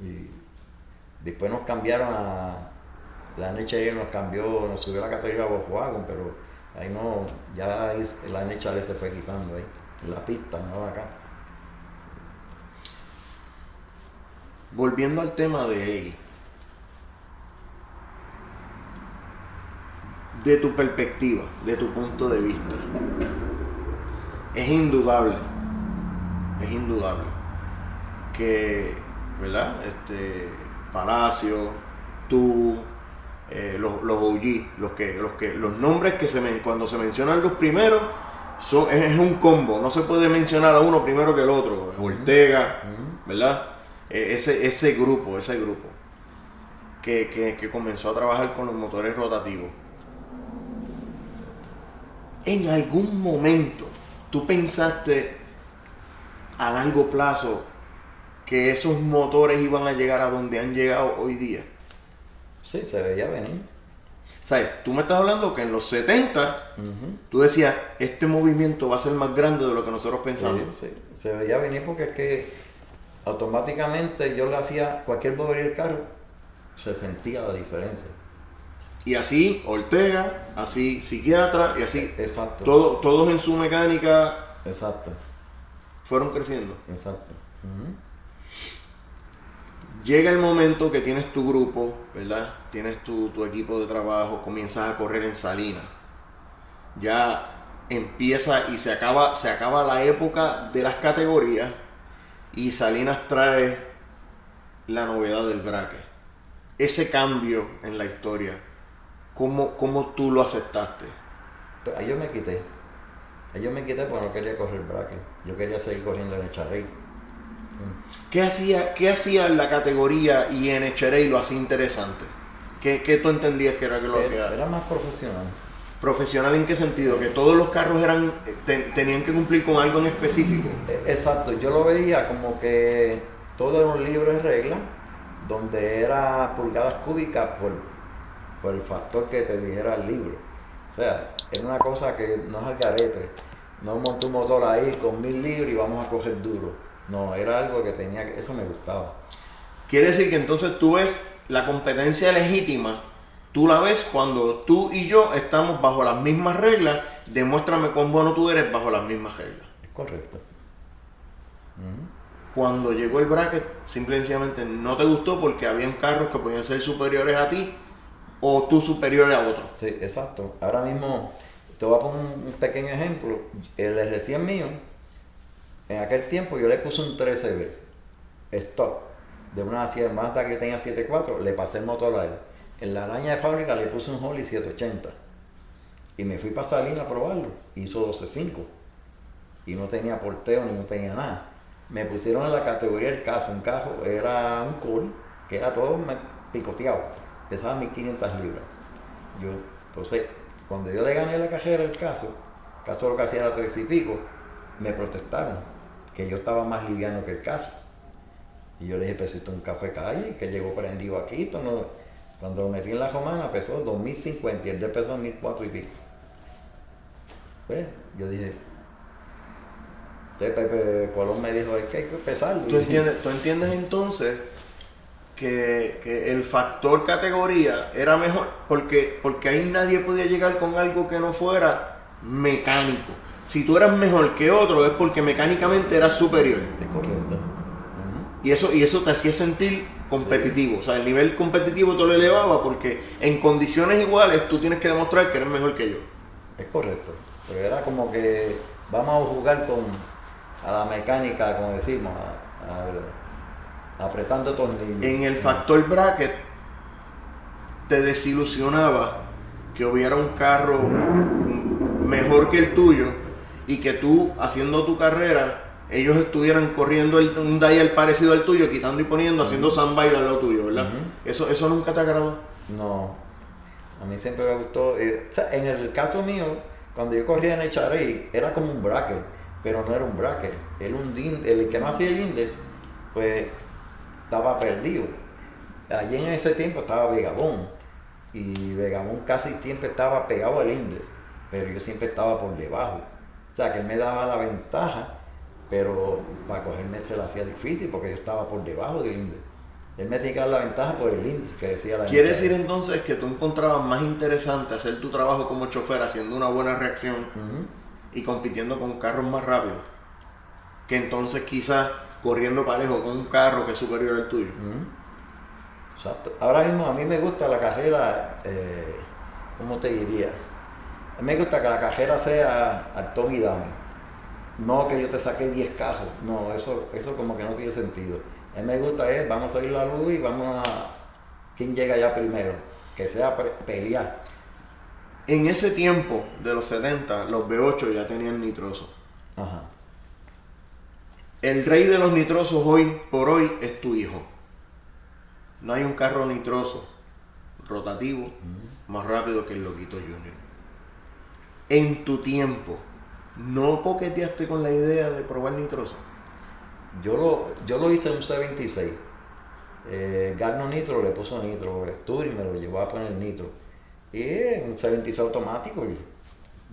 Y después nos cambiaron a... La NHR nos subió la categoría Volkswagen, pero ahí no, ya ahí la NHR se fue quitando ahí, en la pista, no acá. Volviendo al tema de Eggy, de tu perspectiva, de tu punto de vista, es indudable que, ¿verdad? Palacio, tú, los OG, los nombres que cuando se mencionan los primeros es un combo, no se puede mencionar a uno primero que el otro. Ortega, ¿verdad? Ese grupo que comenzó a trabajar con los motores rotativos. En algún momento tú pensaste a largo plazo que esos motores iban a llegar a donde han llegado hoy día? Sí, se veía venir. O sea, tú me estás hablando que en los 70 Ujú. tú decías, este movimiento va a ser más grande de lo que nosotros pensamos. Sí, sí, se veía venir porque es que automáticamente yo le hacía cualquier bobería del carro, se sentía la diferencia. Y así Ortega, así psiquiatra y así Exacto. todos en su mecánica Exacto, fueron creciendo. exacto. Ujú. Llega el momento que tienes tu grupo, ¿verdad? Tienes tu equipo de trabajo, comienzas a correr en Salinas. Ya empieza y se acaba la época de las categorías y Salinas trae la novedad del bracket. Ese cambio en la historia, ¿cómo tú lo aceptaste? Pues ahí yo me quité. Ahí yo me quité porque no quería correr bracket. Yo quería seguir corriendo en el charrey. ¿Qué hacía la categoría y en Echerey lo hacía interesante? ¿Qué tú entendías que era que lo hacía? Era más profesional. ¿Profesional en qué sentido? Que todos los carros tenían que cumplir con algo en específico. Exacto, yo lo veía como que todo era un libro de reglas donde era pulgadas cúbicas por el factor que te dijera el libro. O sea, era una cosa que no es al garete. No monté un motor ahí con 1000 libras y vamos a coger duro. No, era algo que tenía que... Eso me gustaba. Quiere decir que entonces tú ves la competencia legítima, tú la ves cuando tú y yo estamos bajo las mismas reglas, demuéstrame cuán bueno tú eres bajo las mismas reglas. Es correcto. Ujú. Cuando llegó el bracket, simple y sencillamente no te gustó porque habían carros que podían ser superiores a ti o tú superior a otro. Sí, exacto. Ahora mismo te voy a poner un pequeño ejemplo. El recién mío, en aquel tiempo yo le puse un 13B stock de una Mazda que yo tenía 7.4, le pasé el motor a él. En la araña de fábrica le puse un Holly 780 y me fui para Salinas a probarlo. Hizo 12.5 y no tenía porteo ni no tenía nada. Me pusieron en la categoría del caso. Un cajo era un Col que era todo picoteado, pesaba 1500 libras. Entonces, cuando yo le gané la cajera el caso lo que hacía era 3 y pico, me protestaron que yo estaba más liviano que el caso. Y yo le dije, pero si esto es un café calle, que llegó prendido aquí, esto no... Cuando lo metí en la romana pesó 2050 y el de pesó 1400 y pico. Pues, yo dije, Pepe Colón me dijo, es que hay que pesarlo. ¿Tú entiendes entonces que el factor categoría era mejor? Porque ahí nadie podía llegar con algo que no fuera mecánico. Si tú eras mejor que otro es porque mecánicamente eras superior. Es correcto. Y eso te hacía sentir competitivo. Sí. O sea, el nivel competitivo te lo elevaba porque en condiciones iguales tú tienes que demostrar que eres mejor que yo. Es correcto. Pero era como que vamos a jugar a la mecánica, como decimos, apretando tornillos. En el factor bracket te desilusionaba que hubiera un carro mejor que el tuyo y que tú, haciendo tu carrera, ellos estuvieran corriendo un dial parecido al tuyo, quitando y poniendo, haciendo sandbag al lado tuyo, ¿verdad? ¿Eso nunca te agradó? No, a mí siempre me gustó. O sea, en el caso mío, cuando yo corría en el Charey, era como un bracket, pero no era un bracket. El que no hacía el índice, pues estaba perdido. Allí en ese tiempo estaba Vegabón, y Vegabón casi siempre estaba pegado al índice, pero yo siempre estaba por debajo. O sea, que él me daba la ventaja, pero para cogerme se la hacía difícil porque yo estaba por debajo del índice. Él me tenía que dar la ventaja por el índice que decía la ¿Quiere decir entonces que tú encontrabas más interesante hacer tu trabajo como chofer haciendo una buena reacción y compitiendo con carros más rápidos que entonces quizás corriendo parejo con un carro que es superior al tuyo? Exacto. Ahora mismo a mí me gusta la carrera, ¿cómo te diría? A mí me gusta que la carrera sea al Tom y dame. No que yo te saque 10 cajos, no, eso como que no tiene sentido. A mí me gusta vamos a salir a la luz y vamos a... ¿Quién llega ya primero? Que sea pelear. En ese tiempo de los 70, los V8 ya tenían nitroso. Ajá. El rey de los nitrosos hoy por hoy es tu hijo. No hay un carro nitroso rotativo más rápido que el Loquito Junior. En tu tiempo, ¿no coqueteaste con la idea de probar nitroso? Yo lo hice en un C26. Garno Nitro le puso nitro, Touring me lo llevó a poner nitro. Y un C26 automático.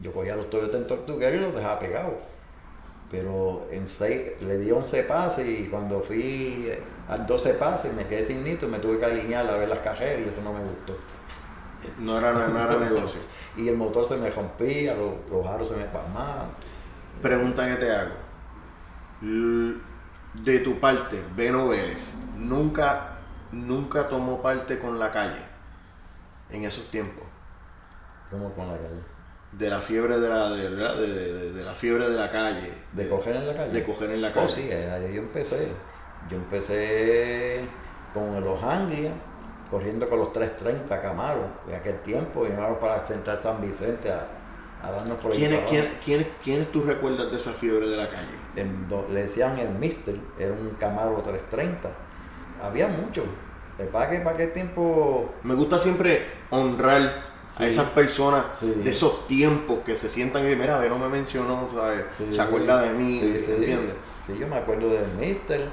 Yo cogía los Toyota en Tortuguero y los dejaba pegados. Pero le di 11 pases y cuando fui al 12 pases me quedé sin nitro, me tuve que alinear a ver las cajeras y eso no me gustó. No era negocio. Y el motor se me rompía, los aros se me palmaban. Pregunta que te hago. De tu parte, Beno Vélez, nunca tomó parte con la calle en esos tiempos. ¿Cómo con la calle? De la fiebre de la fiebre de la calle. ¿De coger en la calle? De coger en la calle. Oh, sí, ahí yo empecé. Yo empecé con los Anglia, corriendo con los 330 Camaro de aquel tiempo, y íbamos para el Central San Vicente a darnos por ahí. ¿Quiénes tú recuerdas de esa fiebre de la calle? Le decían el Mister, era un Camaro 330. Había muchos. Para aquel tiempo. Me gusta siempre honrar a esas personas de esos tiempos que se sientan y mira, no me mencionó, ¿sabes? Se acuerda de mí, ¿entiendes? Sí, yo me acuerdo del Mister.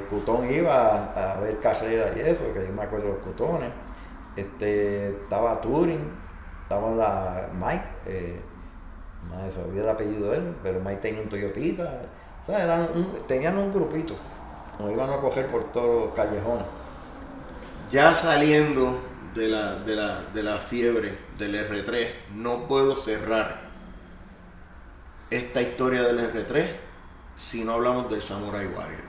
Cutón iba a ver carreras y eso, que yo me acuerdo de los Cutones. Estaba Touring, estaba la Mike, no se olvidó el apellido de él, pero Mike tenía un Toyotita, ¿sabes? Tenían un grupito, nos iban a coger por todos los callejones. Ya saliendo de la fiebre del R3, no puedo cerrar esta historia del R3 si no hablamos del Samurai Warrior.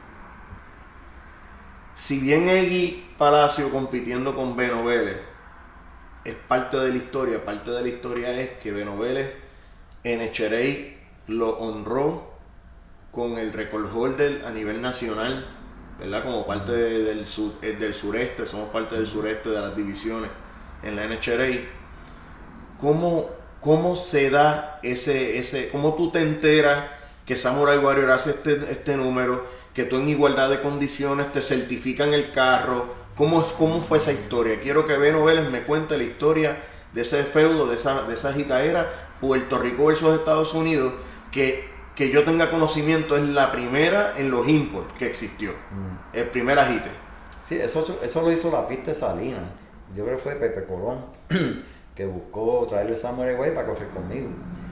Si bien Eggy Palacio compitiendo con Beno Vélez es parte de la historia es que Beno Vélez en Echerey lo honró con el record holder a nivel nacional, ¿verdad? Como parte del sureste, somos parte del sureste de las divisiones en la NHRA. ¿Cómo se da cómo tú te enteras que Samurai Warrior hace este número, que tú en igualdad de condiciones te certifican el carro? ¿Cómo fue esa historia? Quiero que Beno Vélez me cuente la historia de ese feudo, de esa gitaera, Puerto Rico versus Estados Unidos, que yo tenga conocimiento, es la primera en los imports que existió, el primer agite. Sí, eso lo hizo la pista de Salinas. Yo creo que fue Pepe Colón que buscó traerle el Samurai Warrior para coger conmigo.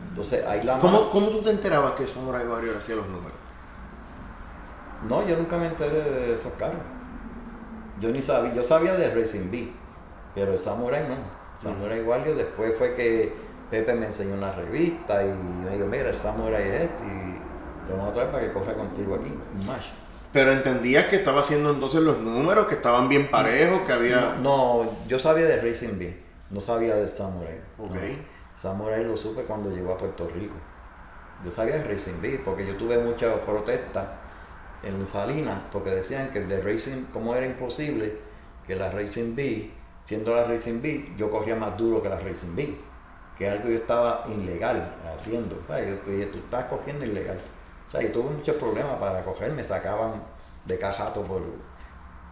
Entonces ahí ¿Cómo tú te enterabas que el Samurai Warrior hacía los números? No, yo nunca me enteré de esos carros. Yo ni sabía, yo sabía de Racing B, pero el Samurai no. Samurai Warrior después fue que Pepe me enseñó una revista y me dijo, mira, el Samurai es este y te vamos a traer para que corra contigo aquí, un match. Pero entendías que estaba haciendo entonces los números, que estaban bien parejos, que había... No, yo sabía de Racing B, no sabía del Samurai. Ok. No. Samurai lo supe cuando llegó a Puerto Rico. Yo sabía de Racing B porque yo tuve muchas protestas en Salinas porque decían que el de Racing, como era imposible que la Racing B, siendo la Racing B, yo corría más duro que la Racing B, que algo yo estaba ilegal haciendo. O sea, tú estás cogiendo ilegal. O sea, yo tuve muchos problemas para coger, me sacaban de cajato por...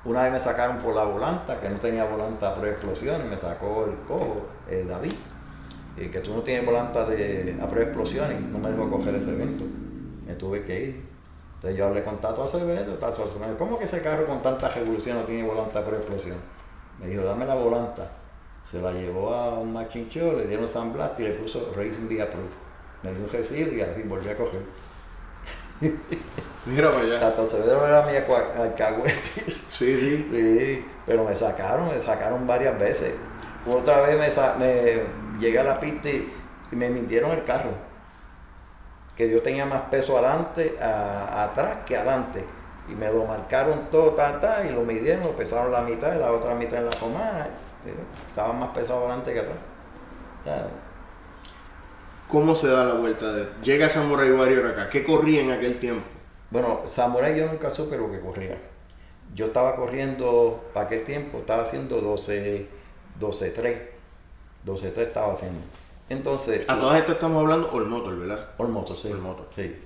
Una vez me sacaron por la volanta, que no tenía volanta a prueba de explosión, y me sacó el cojo, David, que tú no tienes volanta a prueba de explosión, y no me dejó coger ese evento. Me tuve que ir. Entonces yo hablé con Tato Acevedo, me dijo, ¿cómo que ese carro con tanta revolución no tiene volanta a prueba de explosión? Me dijo, dame la volanta. Se la llevó a un Machine Show, le dieron San Blast y le puso Racing Big Approved. Me dio un recibo y así volví a coger. Mira para allá. Tato Acevedo era mi alcahuete. Sí. Pero me sacaron varias veces. Otra vez me llegué a la pista y me mintieron el carro. Que yo tenía más peso atrás que adelante. Y me lo marcaron todo, y lo midieron, lo pesaron la mitad y la otra mitad en la romana. Estaba más pesado adelante que atrás. ¿Cómo se da la vuelta llega Samurai Warrior acá? ¿Qué corría en aquel tiempo? Bueno, Samurai yo nunca supe lo que corría. Yo estaba corriendo, para aquel tiempo, estaba haciendo 12-3. 12-3 estaba haciendo. Entonces... A todas estas estamos hablando All Motor, ¿verdad? All Motor, sí. All Motor. Sí.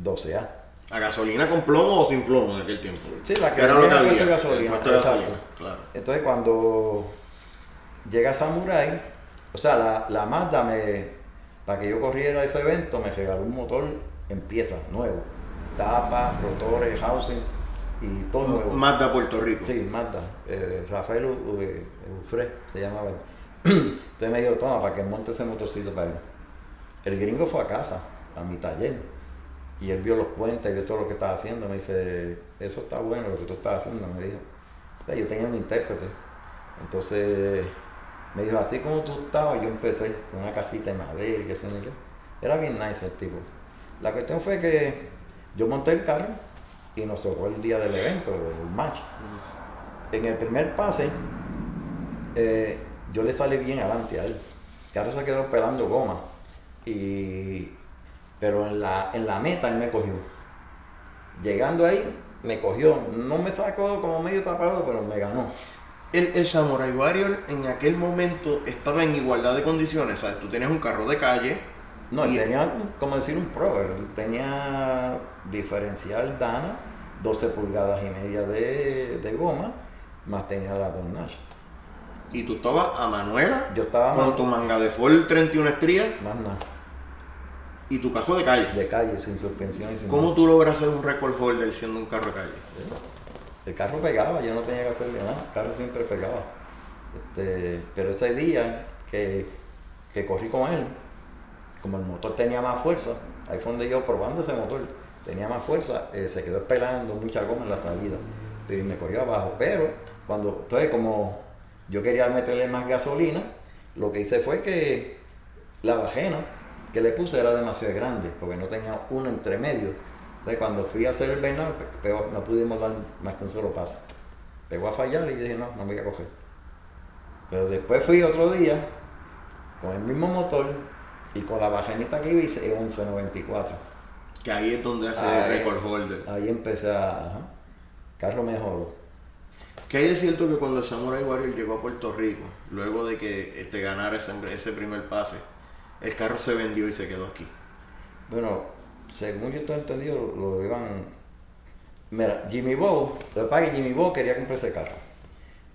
12A. ¿A gasolina con plomo o sin plomo en aquel tiempo? Sí, la que era lo que había había. gasolina. Gasolina, claro. Entonces cuando llega Samurai, o sea, la Mazda para que yo corriera ese evento me regaló un motor en piezas, nuevo. tapas, rotores, housing y todo nuevo. Mazda Puerto Rico. Sí, Mazda. Rafael Ufre se llamaba él. Entonces me dijo, toma, para que monte ese motorcito para él. El gringo fue a casa, a mi taller, y él vio los puentes, vio todo lo que estaba haciendo. Me dice, eso está bueno lo que tú estás haciendo, me dijo. O sea, yo tenía un intérprete. Entonces me dijo, así como tú estabas, yo empecé con una casita de madera y qué sé yo. Era bien nice el tipo. La cuestión fue que yo monté el carro y nos tocó el día del evento, del match. En el primer pase, yo le salí bien adelante a él. El carro se quedó pelando goma. Pero en la meta él me cogió. Llegando ahí, me cogió. No me sacó como medio tapado, pero me ganó. El Samurai Warrior en aquel momento estaba en igualdad de condiciones, ¿sabes? Tú tenías un carro de calle. No, él tenía como decir un pro. Él tenía diferencial Dana, 12 pulgadas y media de goma, más tenía la Don Nash. Y tú estabas a Manuela, yo estaba con tu manga de Ford 31 estrías. Más nada. Y tu carro de calle. De calle, sin suspensión y sin ¿Cómo tú logras hacer un record holder siendo un carro de calle? El carro pegaba, yo no tenía que hacerle nada, el carro siempre pegaba. Pero ese día que corrí con él, como el motor tenía más fuerza, ahí fue donde yo probando ese motor, tenía más fuerza, se quedó pelando mucha goma en la salida, y me cogió abajo. Pero entonces como yo quería meterle más gasolina, lo que hice fue que la bajena que le puse era demasiado grande, porque no tenía uno entre medio. Entonces cuando fui a hacer el Bernal, no pudimos dar más que un solo paso. Pegó a fallar y dije, no voy a coger. Pero después fui otro día, con el mismo motor, y con la bajenita que hice, 1194. Que ahí es donde hace el record holder. Ahí empecé carro mejoró. ¿Qué hay de cierto que cuando el Samurai Warrior llegó a Puerto Rico, luego de que ganara ese primer pase, el carro se vendió y se quedó aquí? Bueno, según yo tengo entendido, lo iban... Mira, Jimmy Bow, lo que pasa es que Jimmy Bow quería comprar ese carro.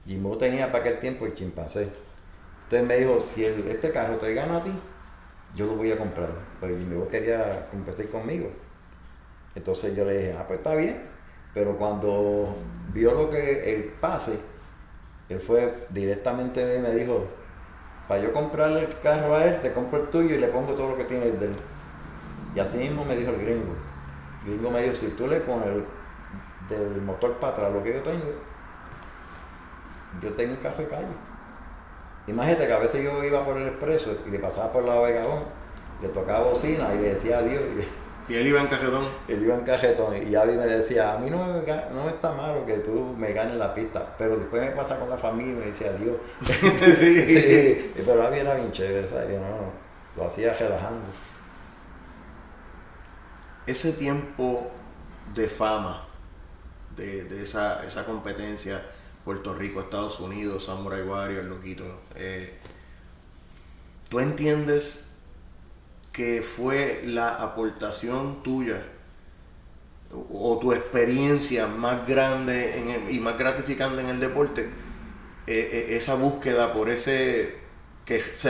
Jimmy Bow tenía para aquel tiempo el chimpancé. Entonces me dijo, si este carro te gana a ti, yo lo voy a comprar. Pero Jimmy Bow quería competir conmigo. Entonces yo le dije, pues está bien. Pero cuando vio lo que el pase, él fue directamente y me dijo, para yo comprarle el carro a él, te compro el tuyo y le pongo todo lo que tiene el de él. Y así mismo me dijo el gringo. El gringo me dijo, si tú le pones del motor para atrás lo que yo tengo un carro de calle. Imagínate que a veces yo iba por el expreso y le pasaba por la Vegabón, le tocaba bocina y le decía adiós. ¿Y él iba en cajetón? Él iba en cajetón y Abby me decía, a mí no me está malo que tú me ganes la pista, pero después me pasa con la familia y me decía adiós. Sí, pero Abby era bien chévere, ¿sabes? Que no, lo hacía relajando. Ese tiempo de fama, de esa competencia, Puerto Rico, Estados Unidos, Samurai Warrior, Loquito, ¿tú entiendes que fue la aportación tuya o tu experiencia más grande y más gratificante en el deporte, esa búsqueda por ser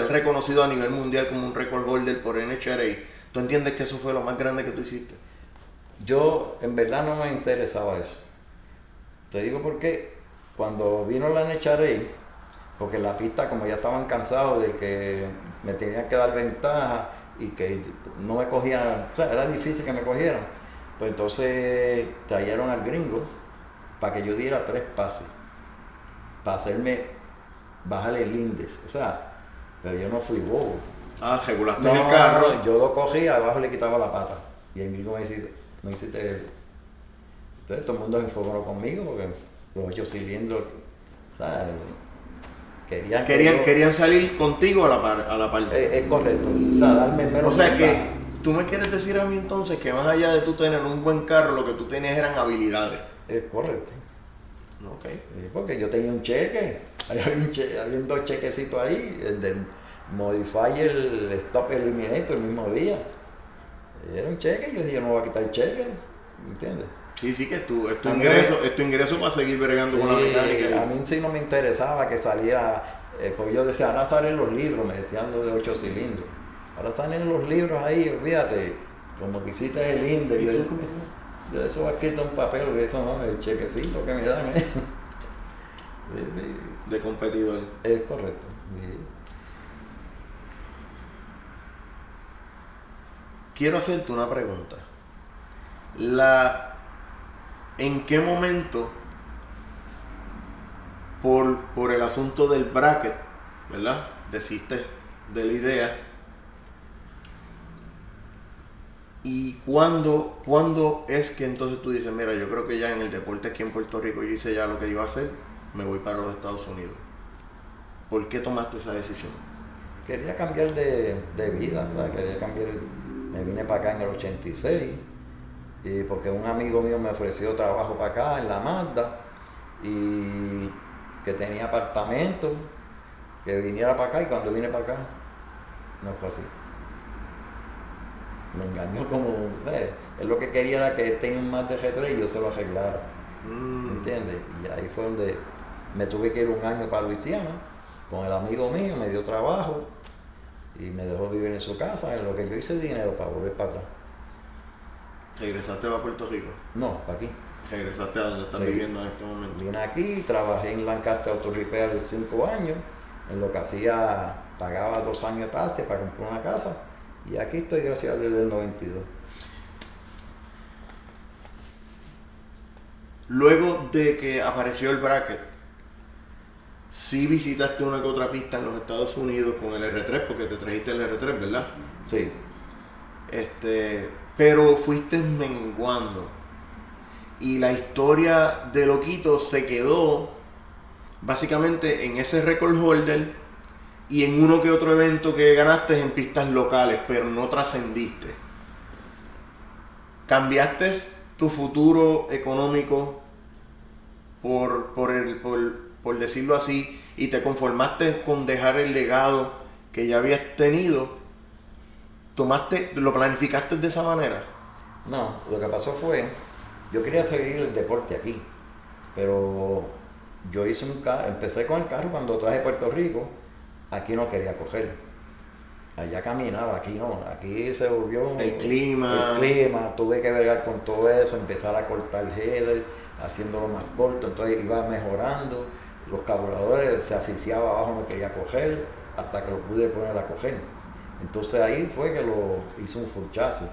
reconocido a nivel mundial como un record holder por NHRA? ¿Tú entiendes que eso fue lo más grande que tú hiciste? Yo en verdad no me interesaba eso. Te digo por qué. Cuando vino la NHRA, porque la pista, como ya estaban cansados de que me tenían que dar ventaja y que no me cogían, o sea, era difícil que me cogieran, pues entonces trajeron al gringo para que yo diera 3 pases, para hacerme bajarle el índice, o sea, pero yo no fui bobo. Regulaste el carro. Yo lo cogía, abajo le quitaba la pata, y el gringo me hiciste. Entonces todo el mundo se enfocó conmigo, porque los 8 cilindros, ¿sabes? Querían salir contigo a la par. Es correcto, o sea, darme menos. O sea que tú me quieres decir a mí entonces que más allá de tú tener un buen carro, lo que tú tenías eran habilidades. Es correcto. Ok. Porque yo tenía un cheque, había 2 chequecitos ahí, el de Modify el Stop Eliminator el mismo día. Era un cheque y yo dije, yo no voy a quitar el cheque, ¿me entiendes? Sí, que es tu ingreso para seguir bregando con la mecánica. A mí sí no me interesaba que saliera, porque yo decía, ahora salen los libros, me decían lo de 8 cilindros. Ahora salen los libros ahí, olvídate, como que hiciste el INDE. Yo eso va escrito en papel, que eso no, el chequecito que me dan, ¿eh? Sí, sí, De competidor. es correcto. Sí. Quiero hacerte una pregunta. ¿En qué momento, por el asunto del bracket, ¿verdad? Desistes de la idea. ¿Y cuándo es que entonces tú dices, mira, yo creo que ya en el deporte aquí en Puerto Rico yo hice ya lo que iba a hacer, me voy para los Estados Unidos? ¿Por qué tomaste esa decisión? Quería cambiar de vida, ¿sabes? Quería cambiar. Me vine para acá en el 86, y porque un amigo mío me ofreció trabajo para acá en la Mazda, y que tenía apartamento, que viniera para acá, y cuando vine para acá, no fue así. Me engañó como, ¿sabes? Él lo que quería era que él tenía un Mazda G3 y yo se lo arreglara, ¿me entiendes? Y ahí fue donde me tuve que ir un año para Luisiana con el amigo mío, me dio trabajo y me dejó vivir en su casa, en lo que yo hice dinero para volver para atrás. ¿Regresaste a Puerto Rico? No, para aquí. ¿Regresaste a donde estás Sí. viviendo en este momento? Vine aquí, trabajé en Lancaster Auto Repair 5 años, en lo que hacía, pagaba 2 años de taxes para comprar una casa, y aquí estoy gracias a Dios desde el 92. Luego de que apareció el bracket, sí visitaste una que otra pista en los Estados Unidos con el R3, porque te trajiste el R3, ¿verdad? Sí, Pero fuiste menguando. Y la historia de Loquito se quedó básicamente en ese record holder y en uno que otro evento que ganaste en pistas locales, pero no trascendiste. ¿Cambiaste tu futuro económico por decirlo así, y te conformaste con dejar el legado que ya habías tenido? ¿Lo planificaste de esa manera? no, lo que pasó fue, yo quería seguir el deporte aquí, pero yo hice empecé con el carro cuando traje Puerto Rico, aquí no quería coger. Allá caminaba, aquí no, aquí se volvió El clima. tuve que bregar con todo eso, empezar a cortar header, haciéndolo más corto, entonces iba mejorando, los carburadores se asfixiaba abajo, no quería coger, hasta que lo pude poner a coger. Entonces ahí fue que lo hice un full chasis.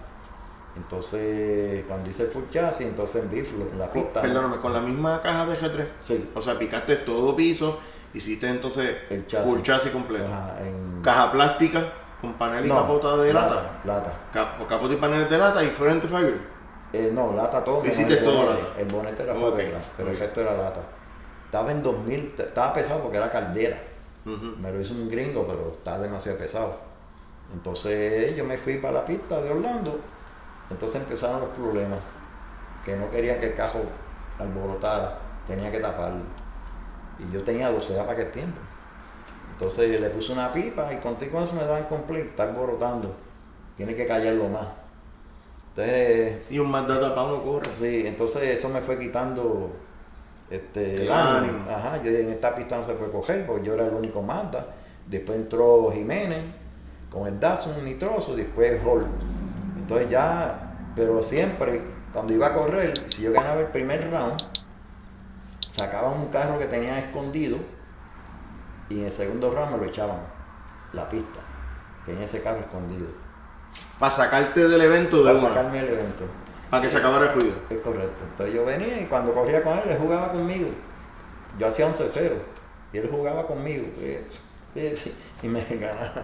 Entonces, cuando hice el full chasis, entonces en Biflo, en la pista. Perdóname, con la misma caja de G3. Sí. O sea, picaste todo piso, hiciste entonces El chasis. full chasis completo. Ajá, Caja plástica con panel y No, capota de lata. Lata. Capota y paneles de lata y frente fiber. No, lata todo. Hiciste el todo bonete. lata. El bonete era Ok. fiberglass, pero el resto era lata. Estaba en 2000, estaba pesado porque era caldera. Ujú. Me lo hizo un gringo, pero estaba demasiado pesado. Entonces yo me fui para la pista de Orlando. Entonces empezaron los problemas. Que no querían que el carro alborotara, tenía que taparlo. Y yo tenía 12 para aquel tiempo. Entonces le puse una pipa y contigo con eso me daban complete, está alborotando. Tiene que callarlo más. Entonces, Y un Mazda tapado no corre. sí, entonces eso me fue quitando El el ánimo. ánimo. Ajá, yo en esta pista no se puede coger porque yo era el único Mazda. Después entró Jiménez con el Datsun nitroso, después Hall. Entonces ya, pero siempre cuando iba a correr, si yo ganaba el primer round, sacaban un carro que tenían escondido y en el segundo round me lo echaban la pista. Tenía ese carro escondido. Para sacarte del evento de Para una. sacarme el evento. Para que se acabara el ruido. Es correcto. Entonces yo venía y cuando corría con él jugaba conmigo. Yo hacía 11-0 y él jugaba conmigo. Y me ganaba.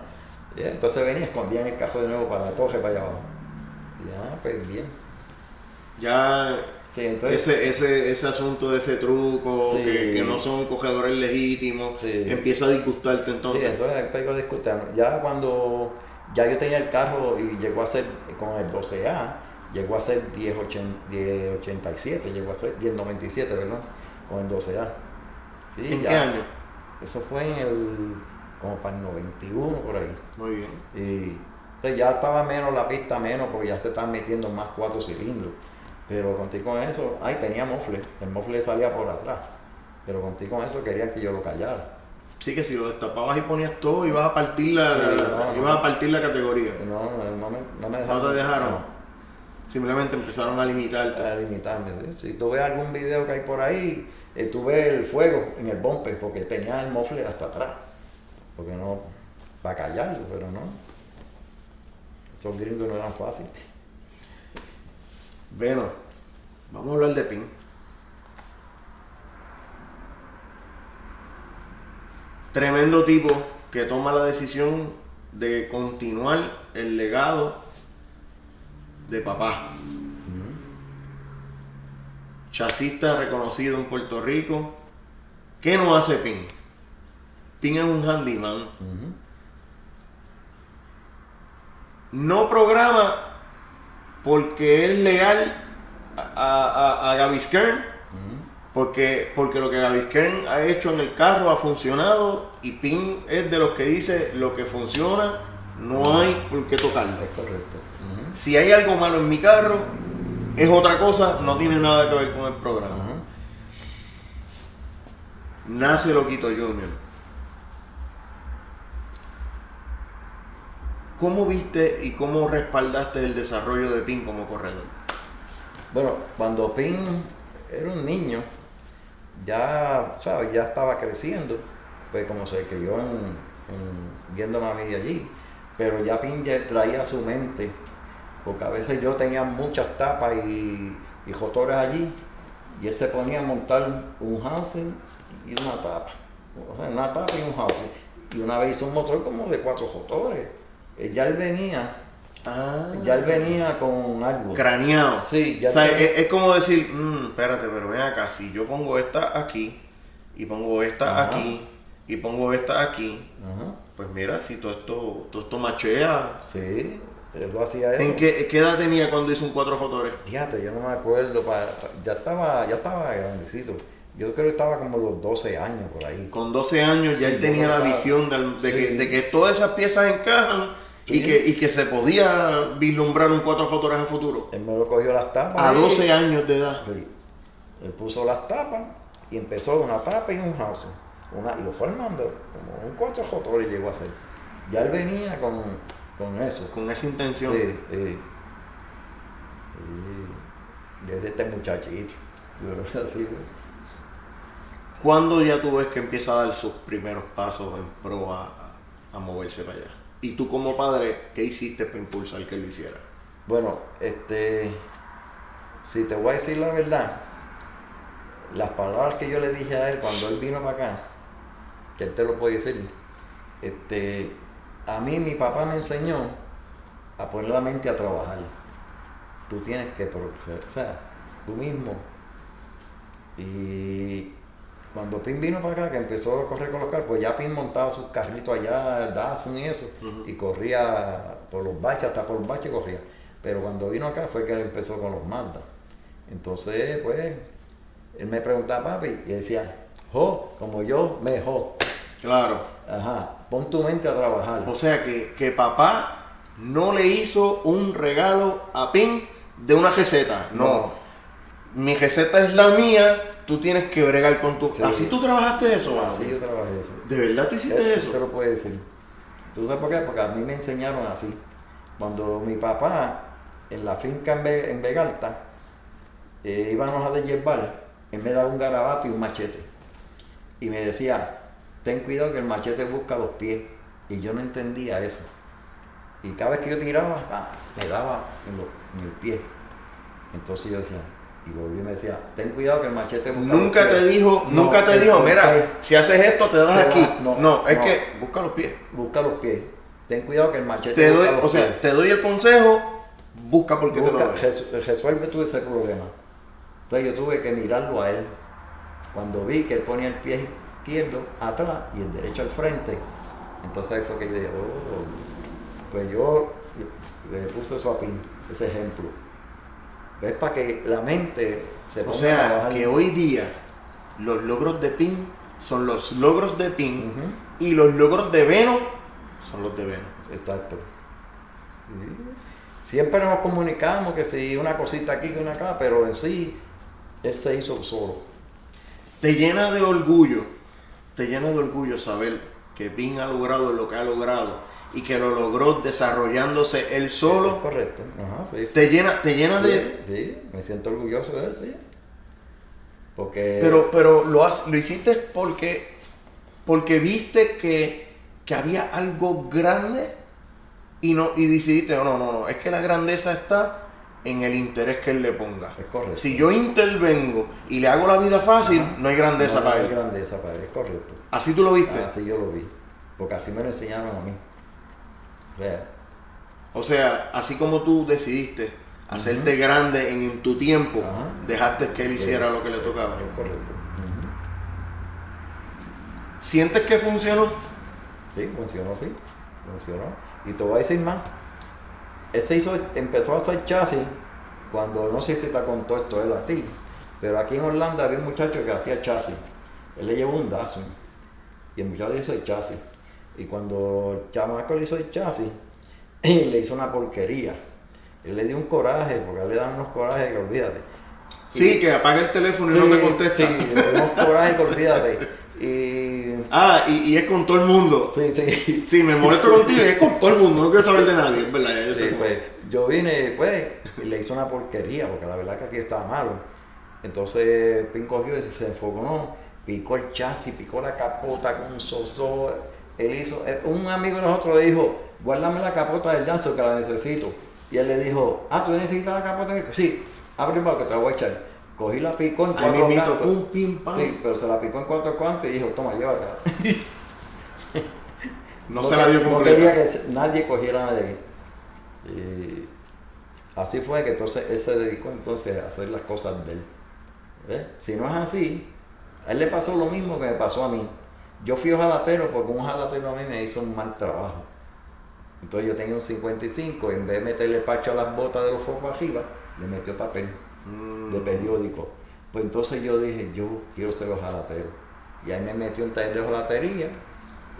Entonces venía y escondía en el carro de nuevo para la torre, para allá abajo. Y pues bien. Ya Sí, entonces, ese asunto de ese truco, Sí. que no son cogedores legítimos, Sí. empieza a disgustarte sí, entonces. entonces empezó a discutir. Ya cuando ya yo tenía el carro y llegó a ser con el 12A, llegó a ser 1087, llegó a ser 1097, ¿verdad? Con el 12A. Sí, ¿En ya. qué año? Eso fue como para el 91 por ahí. Muy bien. Y entonces ya estaba menos la pista, menos porque ya se estaban metiendo más 4 cilindros. Pero contigo con eso, tenía mofle, el mofle salía por atrás. Pero contigo con eso querían que yo lo callara. Sí, que si lo destapabas y ponías todo, ibas a partir Sí, no. ibas a partir la categoría. No me dejaron. ¿No te dejaron? No. Simplemente empezaron a limitarte. A limitarme. ¿Sí? Si tú ves algún video que hay por ahí, tú ves el fuego en el bumper porque tenía el mofle hasta atrás. Porque no, para callarlo, pero no. Esos gringos no eran fáciles. Bueno, vamos a hablar de Pin. Tremendo tipo que toma la decisión de continuar el legado de papá. Chasista reconocido en Puerto Rico. ¿Qué no hace Pin? Pin es un handyman. No programa porque es leal a Gaby Skern, porque lo que Gaby Skern ha hecho en el carro ha funcionado, y Pin es de los que dice lo que funciona no hay por qué tocarlo. Es correcto. Si hay algo malo en mi carro, es otra cosa, no tiene nada que ver con el programa. Nace Loquito Junior. ¿Cómo viste y cómo respaldaste el desarrollo de Pin como corredor? Bueno, cuando Pin era un niño, ya, ¿sabes? Ya estaba creciendo, pues como se crió viendo a mí de allí, pero ya Pin ya traía su mente, porque a veces yo tenía muchas tapas y jotores allí, y él se ponía a montar un housing y una tapa, o sea, una tapa y un housing, y una vez hizo un motor como de 4 jotores. Ya él venía con algo. Craneado. Sí, ya. O sea, es como decir, espérate, pero ven acá, si yo pongo esta aquí, y pongo esta aquí, y pongo esta aquí, pues mira, si todo esto machea. Sí, él lo hacía eso. ¿En qué edad tenía cuando hizo un 4 J? Fíjate, yo no me acuerdo, ya estaba grandecito. Yo creo que estaba como los 12 años por ahí. Con 12 años ya él tenía la visión de que todas esas piezas encajan. Sí. Y que se podía vislumbrar un 4J a futuro. Él me lo cogió las tapas. A 12 años de edad. Sí. Él puso las tapas y empezó una tapa y un housing. Y lo fue armando, como un 4J y llegó a ser. Ya él venía con eso. Con esa intención. Sí. Desde este muchachito. Así, ¿Cuándo ya tú ves que empieza a dar sus primeros pasos en pro a moverse para allá? Y tú como padre, ¿qué hiciste para impulsar que lo hiciera? Bueno, si te voy a decir la verdad, las palabras que yo le dije a él cuando él vino para acá, que él te lo puede decir, a mí mi papá me enseñó a poner la mente a trabajar. Tú tienes que proceder, o sea, tú mismo. Y cuando Pin vino para acá, que empezó a correr con los carros, pues ya Pin montaba sus carritos allá, Datsun y eso, y corría por los baches, hasta por los baches corría. Pero cuando vino acá fue que él empezó con los Mazda. Entonces, pues, él me preguntaba, papi, y decía, como yo, mejor. Claro. Ajá, pon tu mente a trabajar. O sea que papá no le hizo un regalo a Pin de una receta. No. Mi receta es la mía. Tú tienes que bregar con tu... Sí. ¿Así tú trabajaste eso, mano? Así yo trabajé eso. ¿De verdad tú hiciste eso? Te lo puedo decir. ¿Tú sabes por qué? Porque a mí me enseñaron así. Cuando mi papá, en la finca en Vegalta, íbamos a deshiervar, él me daba un garabato y un machete. Y me decía, ten cuidado que el machete busca los pies. Y yo no entendía eso. Y cada vez que yo tiraba, me daba en el pie. Entonces yo decía... Y volví y me decía, ten cuidado que el machete busca nunca los pies. Nunca te dijo, mira, si haces esto te das aquí. Es que busca los pies. Busca los pies. Ten cuidado que el machete busca los pies. O sea, te doy el consejo, busca porque te lo doy. Resuelve tú ese problema. Entonces yo tuve que mirarlo a él. Cuando vi que él ponía el pie izquierdo atrás y el derecho al frente, entonces ahí fue que yo dije, pues yo le puse eso a Pin, ese ejemplo. Es para que la mente se ponga a trabajar. Que hoy día los logros de Pin son los logros de Pin y los logros de Veno son los de Veno. Exacto. Siempre nos comunicamos que si una cosita aquí que una acá, pero en sí él se hizo solo. Te llena de orgullo saber que Pin ha logrado lo que ha logrado y que lo logró desarrollándose él solo. Es correcto. Ajá, sí, sí. Te llena Sí, de... sí, me siento orgulloso de él, sí. Porque... Pero lo hiciste porque viste que había algo grande y decidiste, no, es que la grandeza está en el interés que él le ponga. Es correcto. Si yo intervengo y le hago la vida fácil, Ajá, no hay grandeza para él. No hay grandeza para él, es correcto. ¿Así tú lo viste? Así yo lo vi. Porque así me lo enseñaron a mí. O sea, así como tú decidiste hacerte grande en tu tiempo, Ajá. dejaste que él hiciera lo que le tocaba. Es correcto. ¿Sientes que funcionó? Sí, funcionó. Y te voy a decir más. Él empezó a hacer chasis cuando, no sé si te contó esto él a ti, pero aquí en Orlando había un muchacho que hacía chasis. Él le llevó un Datsun y el muchacho hizo el chasis. Y cuando el chamaco le hizo el chasis, le hizo una porquería. Él le dio un coraje, porque a él le dan unos corajes que olvídate. Sí, que apaga el teléfono y no te contesta. Sí, le dio unos corajes que olvídate. Y es con todo el mundo. Sí. Sí, me molesto contigo y es con todo el mundo, no quiero saber de nadie, es verdad. Sí, pues yo vine, y le hice una porquería, porque la verdad que aquí estaba malo. Entonces Pin cogió y se enfocó, picó el chasis, picó la capota con un sosó. Él hizo, un amigo de nosotros le dijo, guárdame la capota del Datsun que la necesito. Y él le dijo, ¿tú necesitas la capota? Y dijo, sí, abre el barco que te la voy a echar. Cogí la picó en 4 cantos. Pum, pim, pam. Sí, pero se la picó en 4 cantos y dijo, toma, llévatela. No se la dio No completa. quería que nadie cogiera nada de ahí. Y así fue que entonces él se dedicó entonces a hacer las cosas de él. ¿Ves? Si no es así, a él le pasó lo mismo que me pasó a mí. Yo fui ojalatero porque un ojalatero a mí me hizo un mal trabajo. Entonces yo tenía un 55 y en vez de meterle parche a las botas de los focos arriba, le metió papel de periódico. Pues entonces yo dije, yo quiero ser ojalatero. Y ahí me metí un taller de hojalatería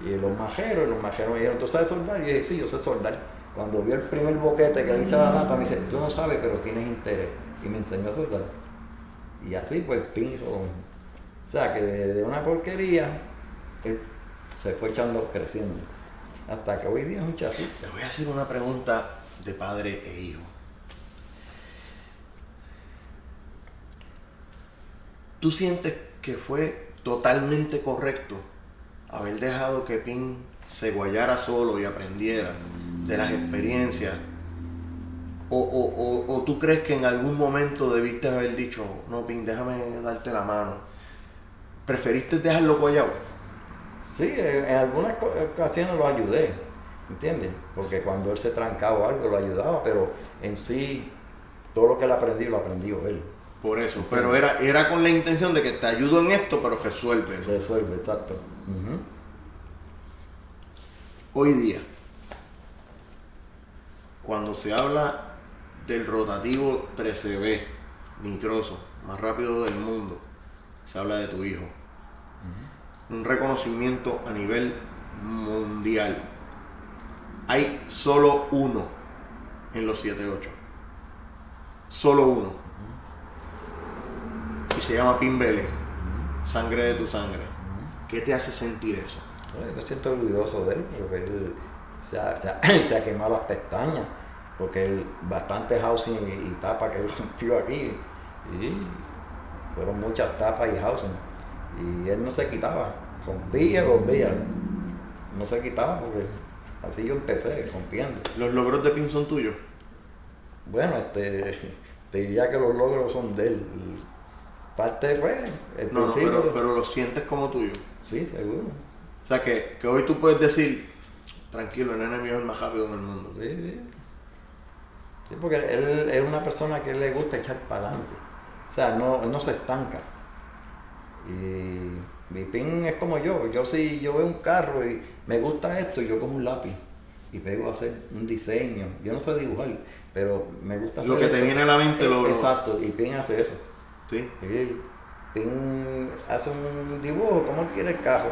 y los majeros me dijeron, ¿tú sabes soldar? Y yo dije, sí, yo sé soldar. Cuando vio el primer boquete que le hice a la lata, me dice, tú no sabes, pero tienes interés. Y me enseñó a soldar. Y así pues Pin hizo lo mismo. O sea que de una porquería, él se fue creciendo. Hasta que hoy día es un chasis. Te voy a hacer una pregunta de padre e hijo. ¿Tú sientes que fue totalmente correcto haber dejado que Pin se guayara solo y aprendiera de las experiencias? ¿O tú crees que en algún momento debiste haber dicho, no, Pin, déjame darte la mano? ¿Preferiste dejarlo guayado? Sí, en algunas ocasiones lo ayudé, ¿entiendes? Porque cuando él se trancaba o algo lo ayudaba, pero en sí, todo lo que él aprendió, lo aprendió él. Por eso, pero era con la intención de que te ayudo en esto, pero resuelve. Resuelve, exacto. Hoy día, cuando se habla del rotativo 13B nitroso, más rápido del mundo, se habla de tu hijo. Un reconocimiento a nivel mundial. Hay solo uno en los 7-8. Solo uno. Y se llama Pin Vélez. Sangre de tu sangre. ¿Qué te hace sentir eso? Yo me siento orgulloso de él, porque él se ha quemado las pestañas, porque él, bastante housing y tapa que él rompió aquí. Y fueron muchas tapas y housing. Y él no se quitaba, rompía. No se quitaba porque así yo empecé, rompiendo. ¿Los logros de Pin son tuyos? Bueno, te diría que los logros son de él. Parte, pues, No, pero los sientes como tuyos. Sí, seguro. O sea, que hoy tú puedes decir, tranquilo, el nene mío es el más rápido del mundo. Sí, porque él es una persona que le gusta echar para adelante. O sea, él no se estanca. Y mi Pin es como yo si yo veo un carro y me gusta esto, yo cojo un lápiz y pego a hacer un diseño. Yo no sé dibujar, pero me gusta hacer lo que esto. te viene a la mente lo... Exacto, y Pin hace eso. Sí. Y Pin hace un dibujo como él quiere el carro,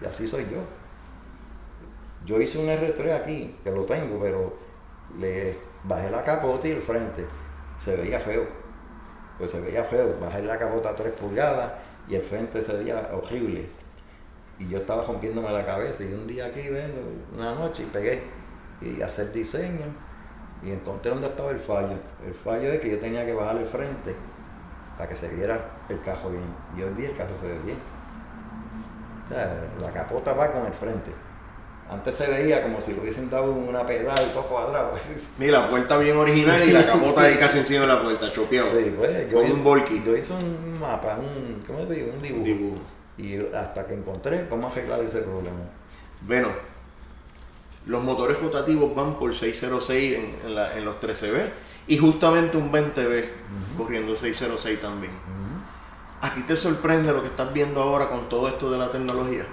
y así soy yo. Yo hice un R3 aquí, que lo tengo, pero le bajé la capota y el frente se veía feo. Bajé la capota a 3 pulgadas y el frente se veía horrible. Y yo estaba rompiéndome la cabeza y un día aquí vengo, una noche, y pegué y hacer diseño y encontré dónde estaba el fallo. El fallo es que yo tenía que bajar el frente para que se viera el carro bien. Y hoy día el carro se ve bien. O sea, la capota va con el frente. Antes se veía como si le hubiesen dado una pedal y todo cuadrado. Mira, la puerta bien original y la capota ahí casi encima de la puerta, chopeado. Sí, pues Con un volky. yo hice un mapa, ¿cómo se dice? Un dibujo. Y hasta que encontré cómo arreglar ese problema. Bueno, los motores rotativos van por 606 en los 13B y justamente un 20B corriendo 606 también. ¿A ti te sorprende lo que estás viendo ahora con todo esto de la tecnología?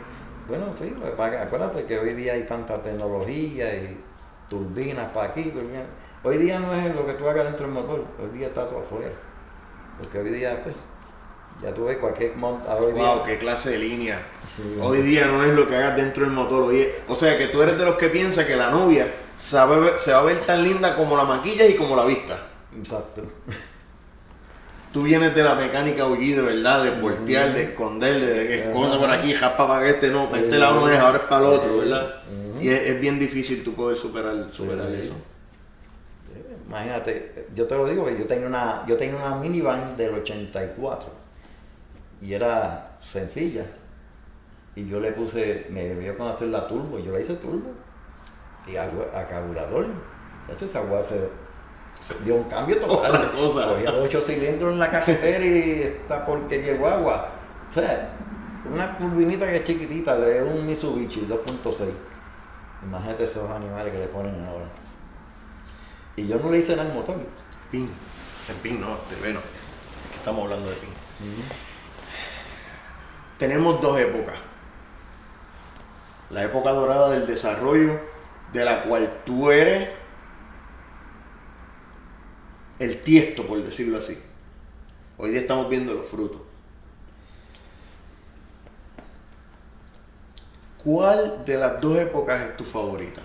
Bueno, sí, acuérdate que hoy día hay tanta tecnología y turbinas para aquí, turbinas. Hoy día no es lo que tú hagas dentro del motor, hoy día está todo afuera. Porque hoy día, pues, ya tú ves cualquier hoy día. Wow, qué clase de línea. Sí, hoy día no es lo que hagas dentro del motor. O sea, que tú eres de los que piensa que la novia se va a ver tan linda como la maquillas y como la vista. Exacto. Tú vienes de la mecánica OG, de verdad, de voltear, de esconder, de que esconde por aquí, japa para que no, para este lado no es, ahora es para el otro, ¿verdad? Y es bien difícil tú poder superar eso. Imagínate, yo te lo digo, yo tenía una minivan del 84 y era sencilla. Y yo le puse, me vio con hacer la turbo, yo la hice turbo y a carburador. De hecho, esa agua se dio un cambio total. Otra cosa. Cogía 8 cilindros en la cajetera y esta porquería de agua. O sea, una turbinita que es chiquitita de un Mitsubishi 2.6. Imagínate esos animales que le ponen ahora. Y yo no le hice nada al motor. PIN. El PIN no, bueno, estamos hablando de PIN. Tenemos dos épocas. La época dorada del desarrollo, de la cual tú eres el tiesto, por decirlo así. Hoy día estamos viendo los frutos. ¿Cuál de las dos épocas es tu favorita?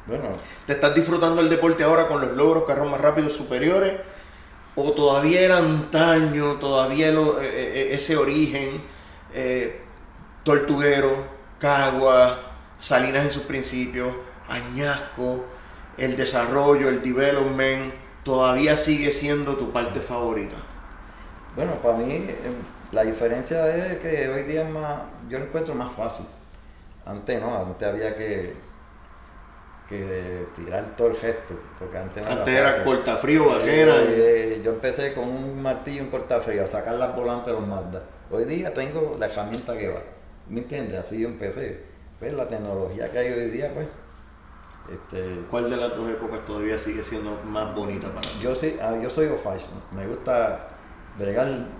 Bueno, ¿te estás disfrutando el deporte ahora con los logros, carros más rápidos, superiores? ¿O todavía era antaño, todavía ese origen, Tortuguero, Cagua, Salinas en sus principios, Añasco, el desarrollo, el development, todavía sigue siendo tu parte favorita? Bueno, para mí la diferencia es que hoy día yo lo encuentro más fácil. Antes no, antes había que tirar todo el gesto, porque antes era cortafrío, bajera. Yo empecé con un martillo en cortafrío a sacar las volantes de los Mazda. Hoy día tengo la herramienta que va, ¿me entiendes? Así yo empecé. Pues la tecnología que hay hoy día, pues. ¿Cuál de las dos épocas todavía sigue siendo más bonita para ti? Yo soy old fashion. Me gusta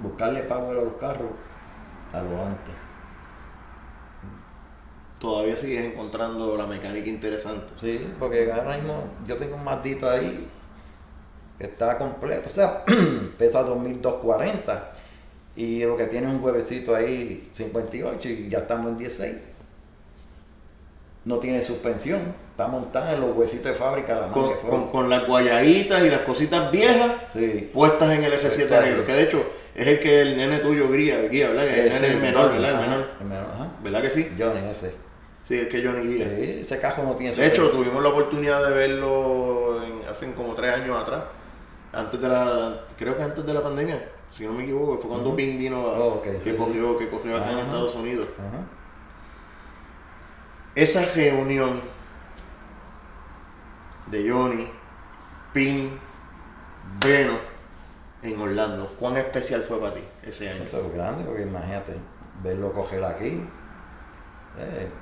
buscarle power a los carros a lo antes. ¿Todavía sigues encontrando la mecánica interesante? Sí, porque ahora mismo yo tengo un Mazdito ahí que está completo, o sea, pesa 2240 y lo que tiene es un huevecito ahí 58 y ya estamos en 16. No tiene suspensión, está montada en los huesitos de fábrica. Con las guayaditas y las cositas viejas puestas en el F7 negro, que de hecho es el que el nene tuyo guía, ¿verdad? El menor, ¿verdad? El menor. Ajá. ¿Verdad que sí? Johnny, ese. Sí, es que Johnny guía. Sí, ese cajo no tiene suspensión. De hecho, tuvimos la oportunidad de verlo hace como 3 años atrás, creo que antes de la pandemia, si no me equivoco, fue cuando Ping vino que cogió acá en Estados Unidos. Esa reunión de Johnny, Ping, Beno en Orlando, ¿cuán especial fue para ti ese año? Eso es grande, porque imagínate, verlo coger aquí,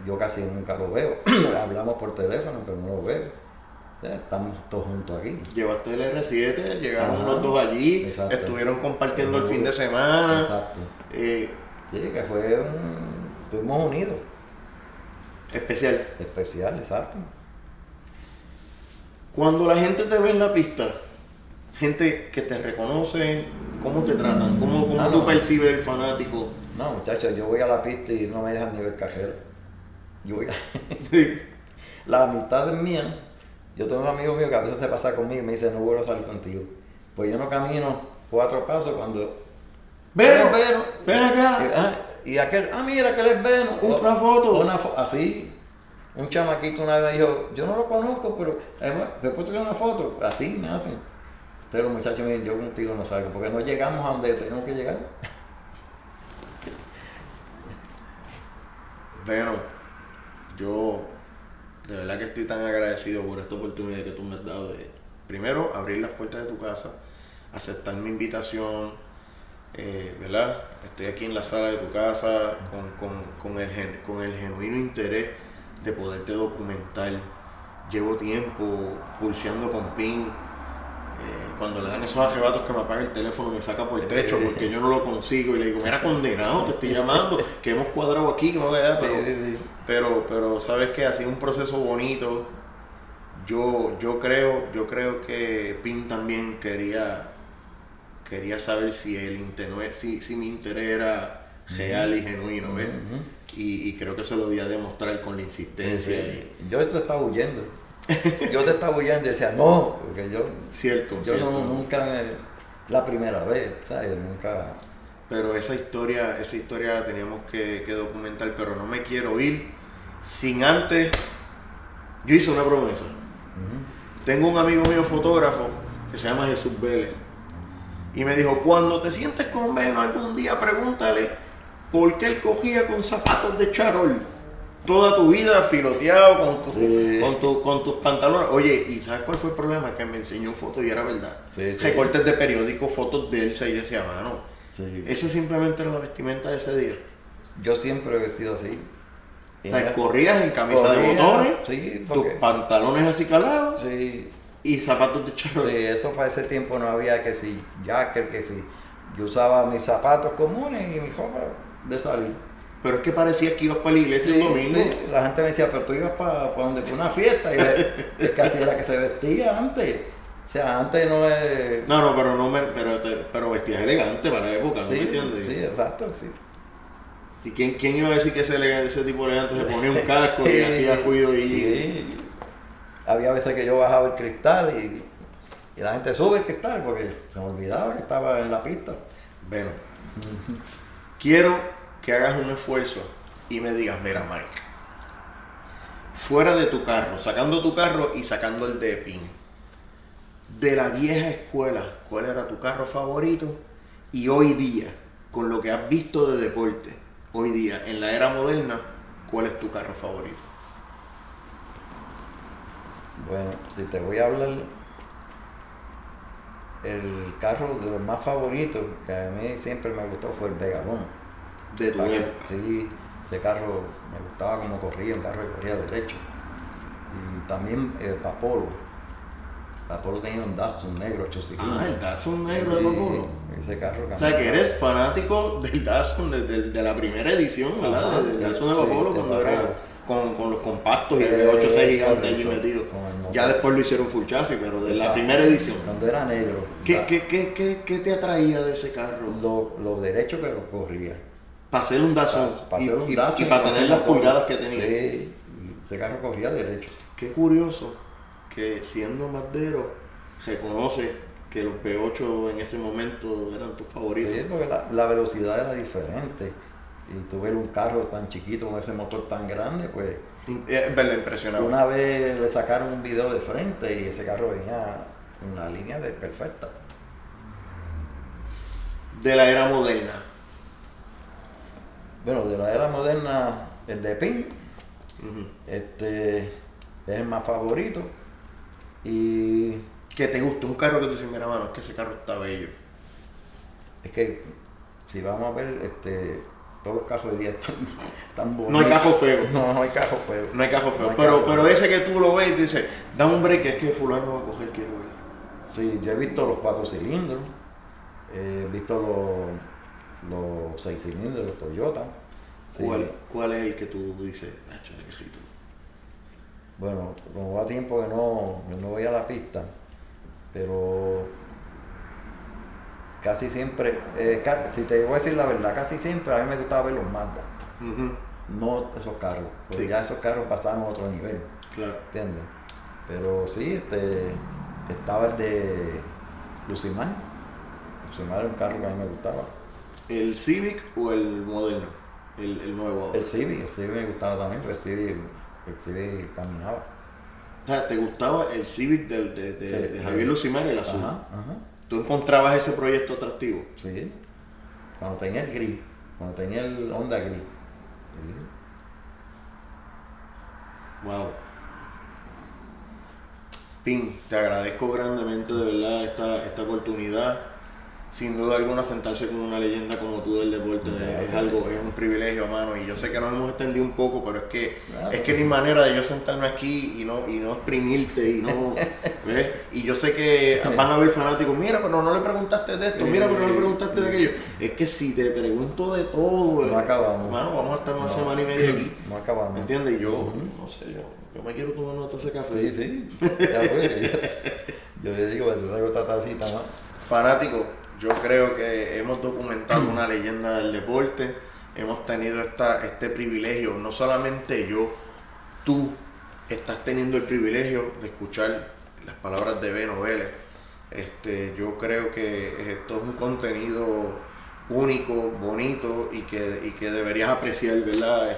yo casi nunca lo veo. Hablamos por teléfono, pero no lo veo. O sea, estamos todos juntos aquí. Llevaste el R7, llegaron los dos allí, estuvieron compartiendo el fin de semana. Exacto. Sí, que estuvimos unidos. Especial, exacto. Cuando la gente te ve en la pista, gente que te reconoce, ¿cómo te tratan? ¿Cómo tú percibes el fanático? No, muchachos, yo voy a la pista y no me dejan ni ver cajero. Yo voy La amistad es mía. Yo tengo un amigo mío que a veces se pasa conmigo y me dice, no vuelvo a salir contigo. Pues yo no camino 4 pasos cuando... Ven acá. Y aquel, mira, aquel es Venom. Una foto. Así. Un chamaquito una vez me dijo, yo no lo conozco, pero después te una foto. Así me hacen. Entonces los muchachos me dicen, yo contigo no salgo, porque no llegamos a donde tenemos que llegar. Bueno, yo de verdad que estoy tan agradecido por esta oportunidad que tú me has dado de, primero, abrir las puertas de tu casa, aceptar mi invitación, ¿verdad? Estoy aquí en la sala de tu casa con el genuino interés de poderte documentar. Llevo tiempo pulseando con PIN. Cuando le dan esos arrebatos que me apaga el teléfono, me saca por el techo porque yo no lo consigo y le digo, mira, condenado, te estoy llamando, que hemos cuadrado aquí, que no vaya, pero sabes que ha sido un proceso bonito. Yo creo que PIN también quería saber si si mi interés era real y genuino, ¿ves? Y creo que se lo di a demostrar con la insistencia. Yo te estaba huyendo. Yo te estaba huyendo y decía, no, porque yo nunca la primera vez, ¿sabes? Nunca. Pero esa historia teníamos que documentar, pero no me quiero ir sin antes. Yo hice una promesa. Tengo un amigo mío fotógrafo que se llama Jesús Vélez y me dijo, cuando te sientes con Venom algún día, pregúntale por qué él cogía con zapatos de charol toda tu vida filoteado con tus pantalones. Oye, ¿y sabes cuál fue el problema? Que me enseñó fotos y era verdad. Recortes de periódico, fotos de él, y decía, mano, esa simplemente era la vestimenta de ese día. Yo siempre he vestido así. O sea, corrías en camisa de botones, tus pantalones así calados y zapatos de charol. Sí, eso para ese tiempo no había que si jacket, que si. Yo usaba mis zapatos comunes y mi ropa de salir. Pero es que parecía que ibas para la iglesia el domingo. Sí. La gente me decía, pero tú ibas para una fiesta. Y es que así era que se vestía antes. O sea, antes no es... pero vestías elegante para la época, ¿no me entiendes? Sí, exacto, sí. ¿Y quién iba a decir que ese tipo elegante se ponía un casco y hacía cuido y... Había veces que yo bajaba el cristal y la gente sube el cristal porque se me olvidaba que estaba en la pista. Bueno, quiero que hagas un esfuerzo y me digas, mira, Mike, fuera de tu carro, sacando tu carro y sacando el de PIN, de la vieja escuela, ¿cuál era tu carro favorito? Y hoy día, con lo que has visto de deporte, hoy día, en la era moderna, ¿cuál es tu carro favorito? Bueno, si te voy a hablar, el carro de los más favoritos que a mí siempre me gustó fue el Vegalón. De tu época. Sí, ese carro me gustaba como corría, un carro que corría derecho. Y también el Papolo. Papolo tenía un Datsun negro, 8 cilindros. El Datsun negro de Papolo. Ese carro. O sea que eres fanático del Datsun de la primera edición, ¿verdad? Del Datsun de Papolo cuando era con los compactos y el 8.6 gigante allí metido. Ya después lo hicieron full chasis, pero de la primera edición. Cuando era negro. ¿Qué te atraía de ese carro? Lo derecho que lo corría. Para hacer un Datsun y para tener las pulgadas que tenía. Sí, ese carro corría derecho. Qué curioso que siendo Mardero reconoce que los V8 en ese momento eran tus favoritos. Sí, porque la velocidad era diferente. Y tú ver un carro tan chiquito con ese motor tan grande, pues... Es verdad, impresionante. Una vez le sacaron un video de frente y ese carro venía en una línea perfecta. De la era moderna. Bueno, de la era moderna, el de PIN, es el más favorito. Y que te guste un carro que te dice, mira, mano, es que ese carro está bello. Es que si vamos a ver, todos los carros hoy día están bonitos. No hay carro feo. No hay carro feo. No hay carro feo. Pero ese que tú lo ves y te dices, dame un break, es que fulano va a coger, quiero ver. Sí, yo he visto los 4 cilindros, he visto los 6 cilindros, los Toyota. Sí. ¿Cuál es el que tú dices, Nacho, de quejito? Bueno, como va tiempo que no voy a la pista, pero casi siempre, si te voy a decir la verdad, casi siempre a mí me gustaba ver los Mazda, no esos carros, porque ya esos carros pasaban a otro nivel, claro. ¿Entiendes? Pero sí, estaba el de Lucimar. Lucimar era un carro que a mí me gustaba. ¿El Civic o el moderno? el nuevo ahora? El Civic me gustaba también, pero el Civic caminaba. O sea, ¿te gustaba el Civic de Javier Lucimar, el azul? Ajá, ajá. ¿Tú encontrabas ese proyecto atractivo? Sí. Cuando tenía el gris, cuando tenía el Honda gris. Sí. Wow. Pin, te agradezco grandemente de verdad esta oportunidad. Sin duda alguna, sentarse con una leyenda como tú del deporte es un privilegio, mano. Y yo sé que nos hemos extendido un poco, pero es que ni manera de yo sentarme aquí y no exprimirte y no, ¿ves? Y yo sé que van a haber fanáticos, mira, pero no le preguntaste de esto, mira, pero no le preguntaste de aquello. Es que si te pregunto de todo, no acabamos. Mano, vamos a estar una semana y media aquí. No acabamos. ¿Me entiendes? Y yo, no sé, yo me quiero tomar una taza de café. Sí. Ya pues, yo le digo, te traigo esta tacita, ¿no? Fanático, yo creo que hemos documentado una leyenda del deporte, hemos tenido este privilegio, no solamente yo, tú estás teniendo el privilegio de escuchar las palabras de Beno Vélez. Yo creo que esto es un contenido único, bonito y que deberías apreciar, ¿verdad?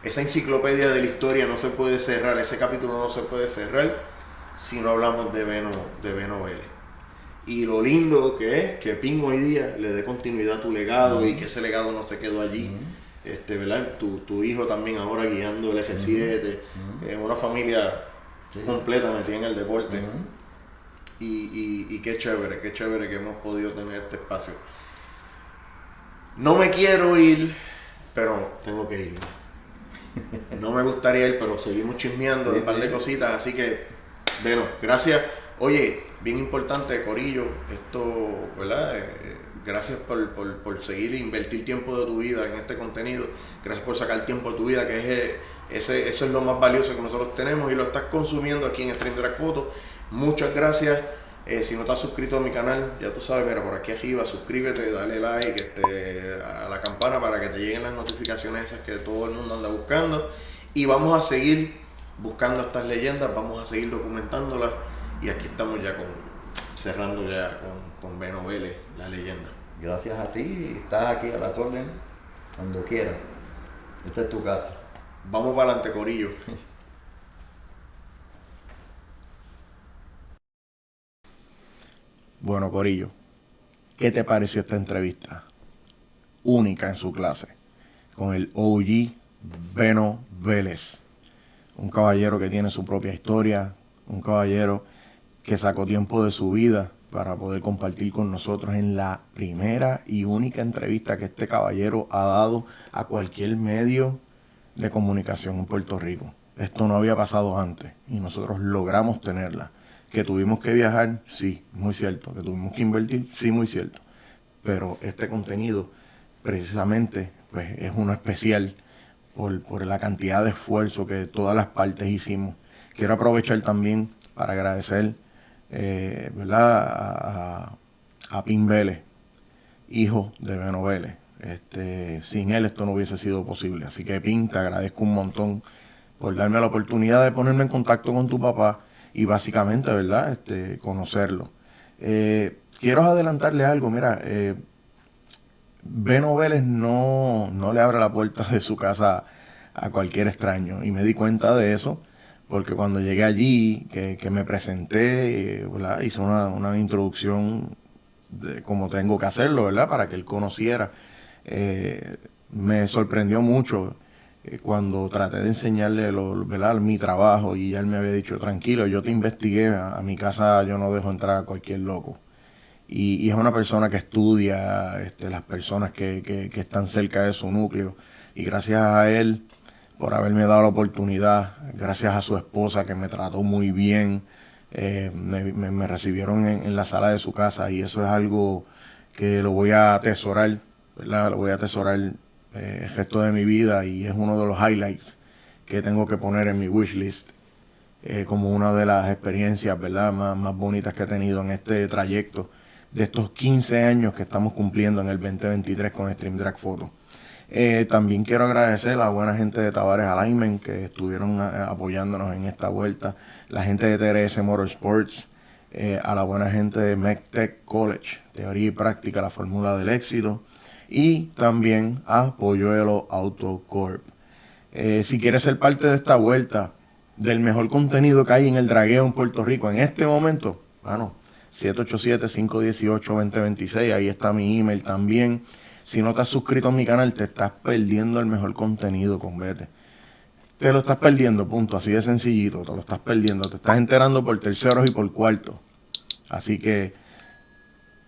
Esa enciclopedia de la historia no se puede cerrar, ese capítulo no se puede cerrar si no hablamos de Beno Vélez. Y lo lindo que es que Pin hoy día le dé continuidad a tu legado y que ese legado no se quedó allí. ¿Verdad? Tu hijo también ahora guiando el F7, una familia completa metida en el deporte. Y qué chévere que hemos podido tener este espacio. No me quiero ir, pero tengo que ir. No me gustaría ir, pero seguimos chismeando de un par de cositas, así que, bueno, gracias. Oye, bien importante, Corillo, esto, ¿verdad? Gracias por seguir e invertir tiempo de tu vida en este contenido. Gracias por sacar tiempo de tu vida, que eso es lo más valioso que nosotros tenemos y lo estás consumiendo aquí en Stream Drag Photo. Muchas gracias. Si no estás suscrito a mi canal, ya tú sabes, mira, por aquí arriba, suscríbete, dale like a la campana para que te lleguen las notificaciones esas que todo el mundo anda buscando. Y vamos a seguir buscando estas leyendas, vamos a seguir documentándolas. Y aquí estamos ya cerrando ya con Beno Vélez, la leyenda. Gracias a ti, estás aquí a las órdenes, cuando quieras. Esta es tu casa. Vamos para adelante, Corillo. Bueno, Corillo, ¿qué te pareció esta entrevista? Única en su clase, con el OG Beno Vélez. Un caballero que tiene su propia historia, un caballero que sacó tiempo de su vida para poder compartir con nosotros en la primera y única entrevista que este caballero ha dado a cualquier medio de comunicación en Puerto Rico. Esto no había pasado antes y nosotros logramos tenerla. Que tuvimos que viajar, sí, muy cierto. Que tuvimos que invertir, sí, muy cierto. Pero este contenido, precisamente, pues es uno especial por la cantidad de esfuerzo que todas las partes hicimos. Quiero aprovechar también para agradecer, ¿verdad? A Pin Vélez, hijo de Beno Vélez. Sin él esto no hubiese sido posible. Así que, Pin, te agradezco un montón por darme la oportunidad de ponerme en contacto con tu papá y básicamente, ¿verdad? Conocerlo. Quiero adelantarle algo, mira, Beno Vélez no le abre la puerta de su casa a cualquier extraño y me di cuenta de eso porque cuando llegué allí, que me presenté, ¿verdad? Hice una introducción de cómo tengo que hacerlo, ¿verdad? Para que él conociera. Me sorprendió mucho cuando traté de enseñarle ¿verdad? Mi trabajo y él me había dicho, tranquilo, yo te investigué, a mi casa yo no dejo entrar a cualquier loco. Y es una persona que estudia las personas que están cerca de su núcleo. Y gracias a él por haberme dado la oportunidad, gracias a su esposa que me trató muy bien, me recibieron en la sala de su casa y eso es algo que lo voy a atesorar, ¿verdad? Lo voy a atesorar el resto de mi vida y es uno de los highlights que tengo que poner en mi wishlist como una de las experiencias, ¿verdad? Más bonitas que he tenido en este trayecto de estos 15 años que estamos cumpliendo en el 2023 con Stream Drag Photo. También quiero agradecer a la buena gente de Tavares Alignment que estuvieron apoyándonos en esta vuelta, la gente de TRS Motorsports, a la buena gente de MECTEC College, Teoría y Práctica, la fórmula del éxito, y también a Polluelo Auto Corp. Si quieres ser parte de esta vuelta del mejor contenido que hay en el dragueo en Puerto Rico en este momento, bueno, 787-518-2026, ahí está mi email también. Si no te has suscrito a mi canal, te estás perdiendo el mejor contenido, convete. Te lo estás perdiendo, punto, así de sencillito, te lo estás perdiendo, te estás enterando por terceros y por cuartos. Así que,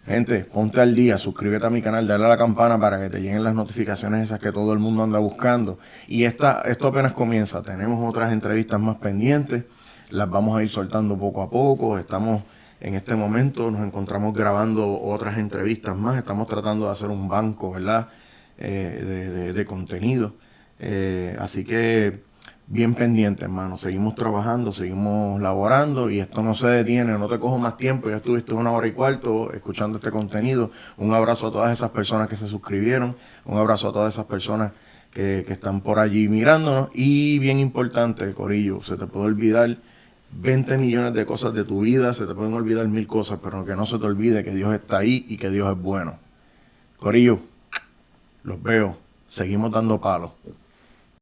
gente, ponte al día, suscríbete a mi canal, dale a la campana para que te lleguen las notificaciones esas que todo el mundo anda buscando. Y esto apenas comienza, tenemos otras entrevistas más pendientes, las vamos a ir soltando poco a poco, estamos en este momento, nos encontramos grabando otras entrevistas más, estamos tratando de hacer un banco, ¿verdad?, de contenido. Así que bien pendiente, hermano. Seguimos trabajando, seguimos laborando y esto no se detiene, no te cojo más tiempo. Ya estuviste 1 hora y cuarto escuchando este contenido. Un abrazo a todas esas personas que se suscribieron, un abrazo a todas esas personas que están por allí mirándonos. Y bien importante, Corillo, se te puede olvidar 20 millones de cosas de tu vida, se te pueden olvidar 1000 cosas, pero que no se te olvide que Dios está ahí y que Dios es bueno. Corillo, los veo, seguimos dando palos.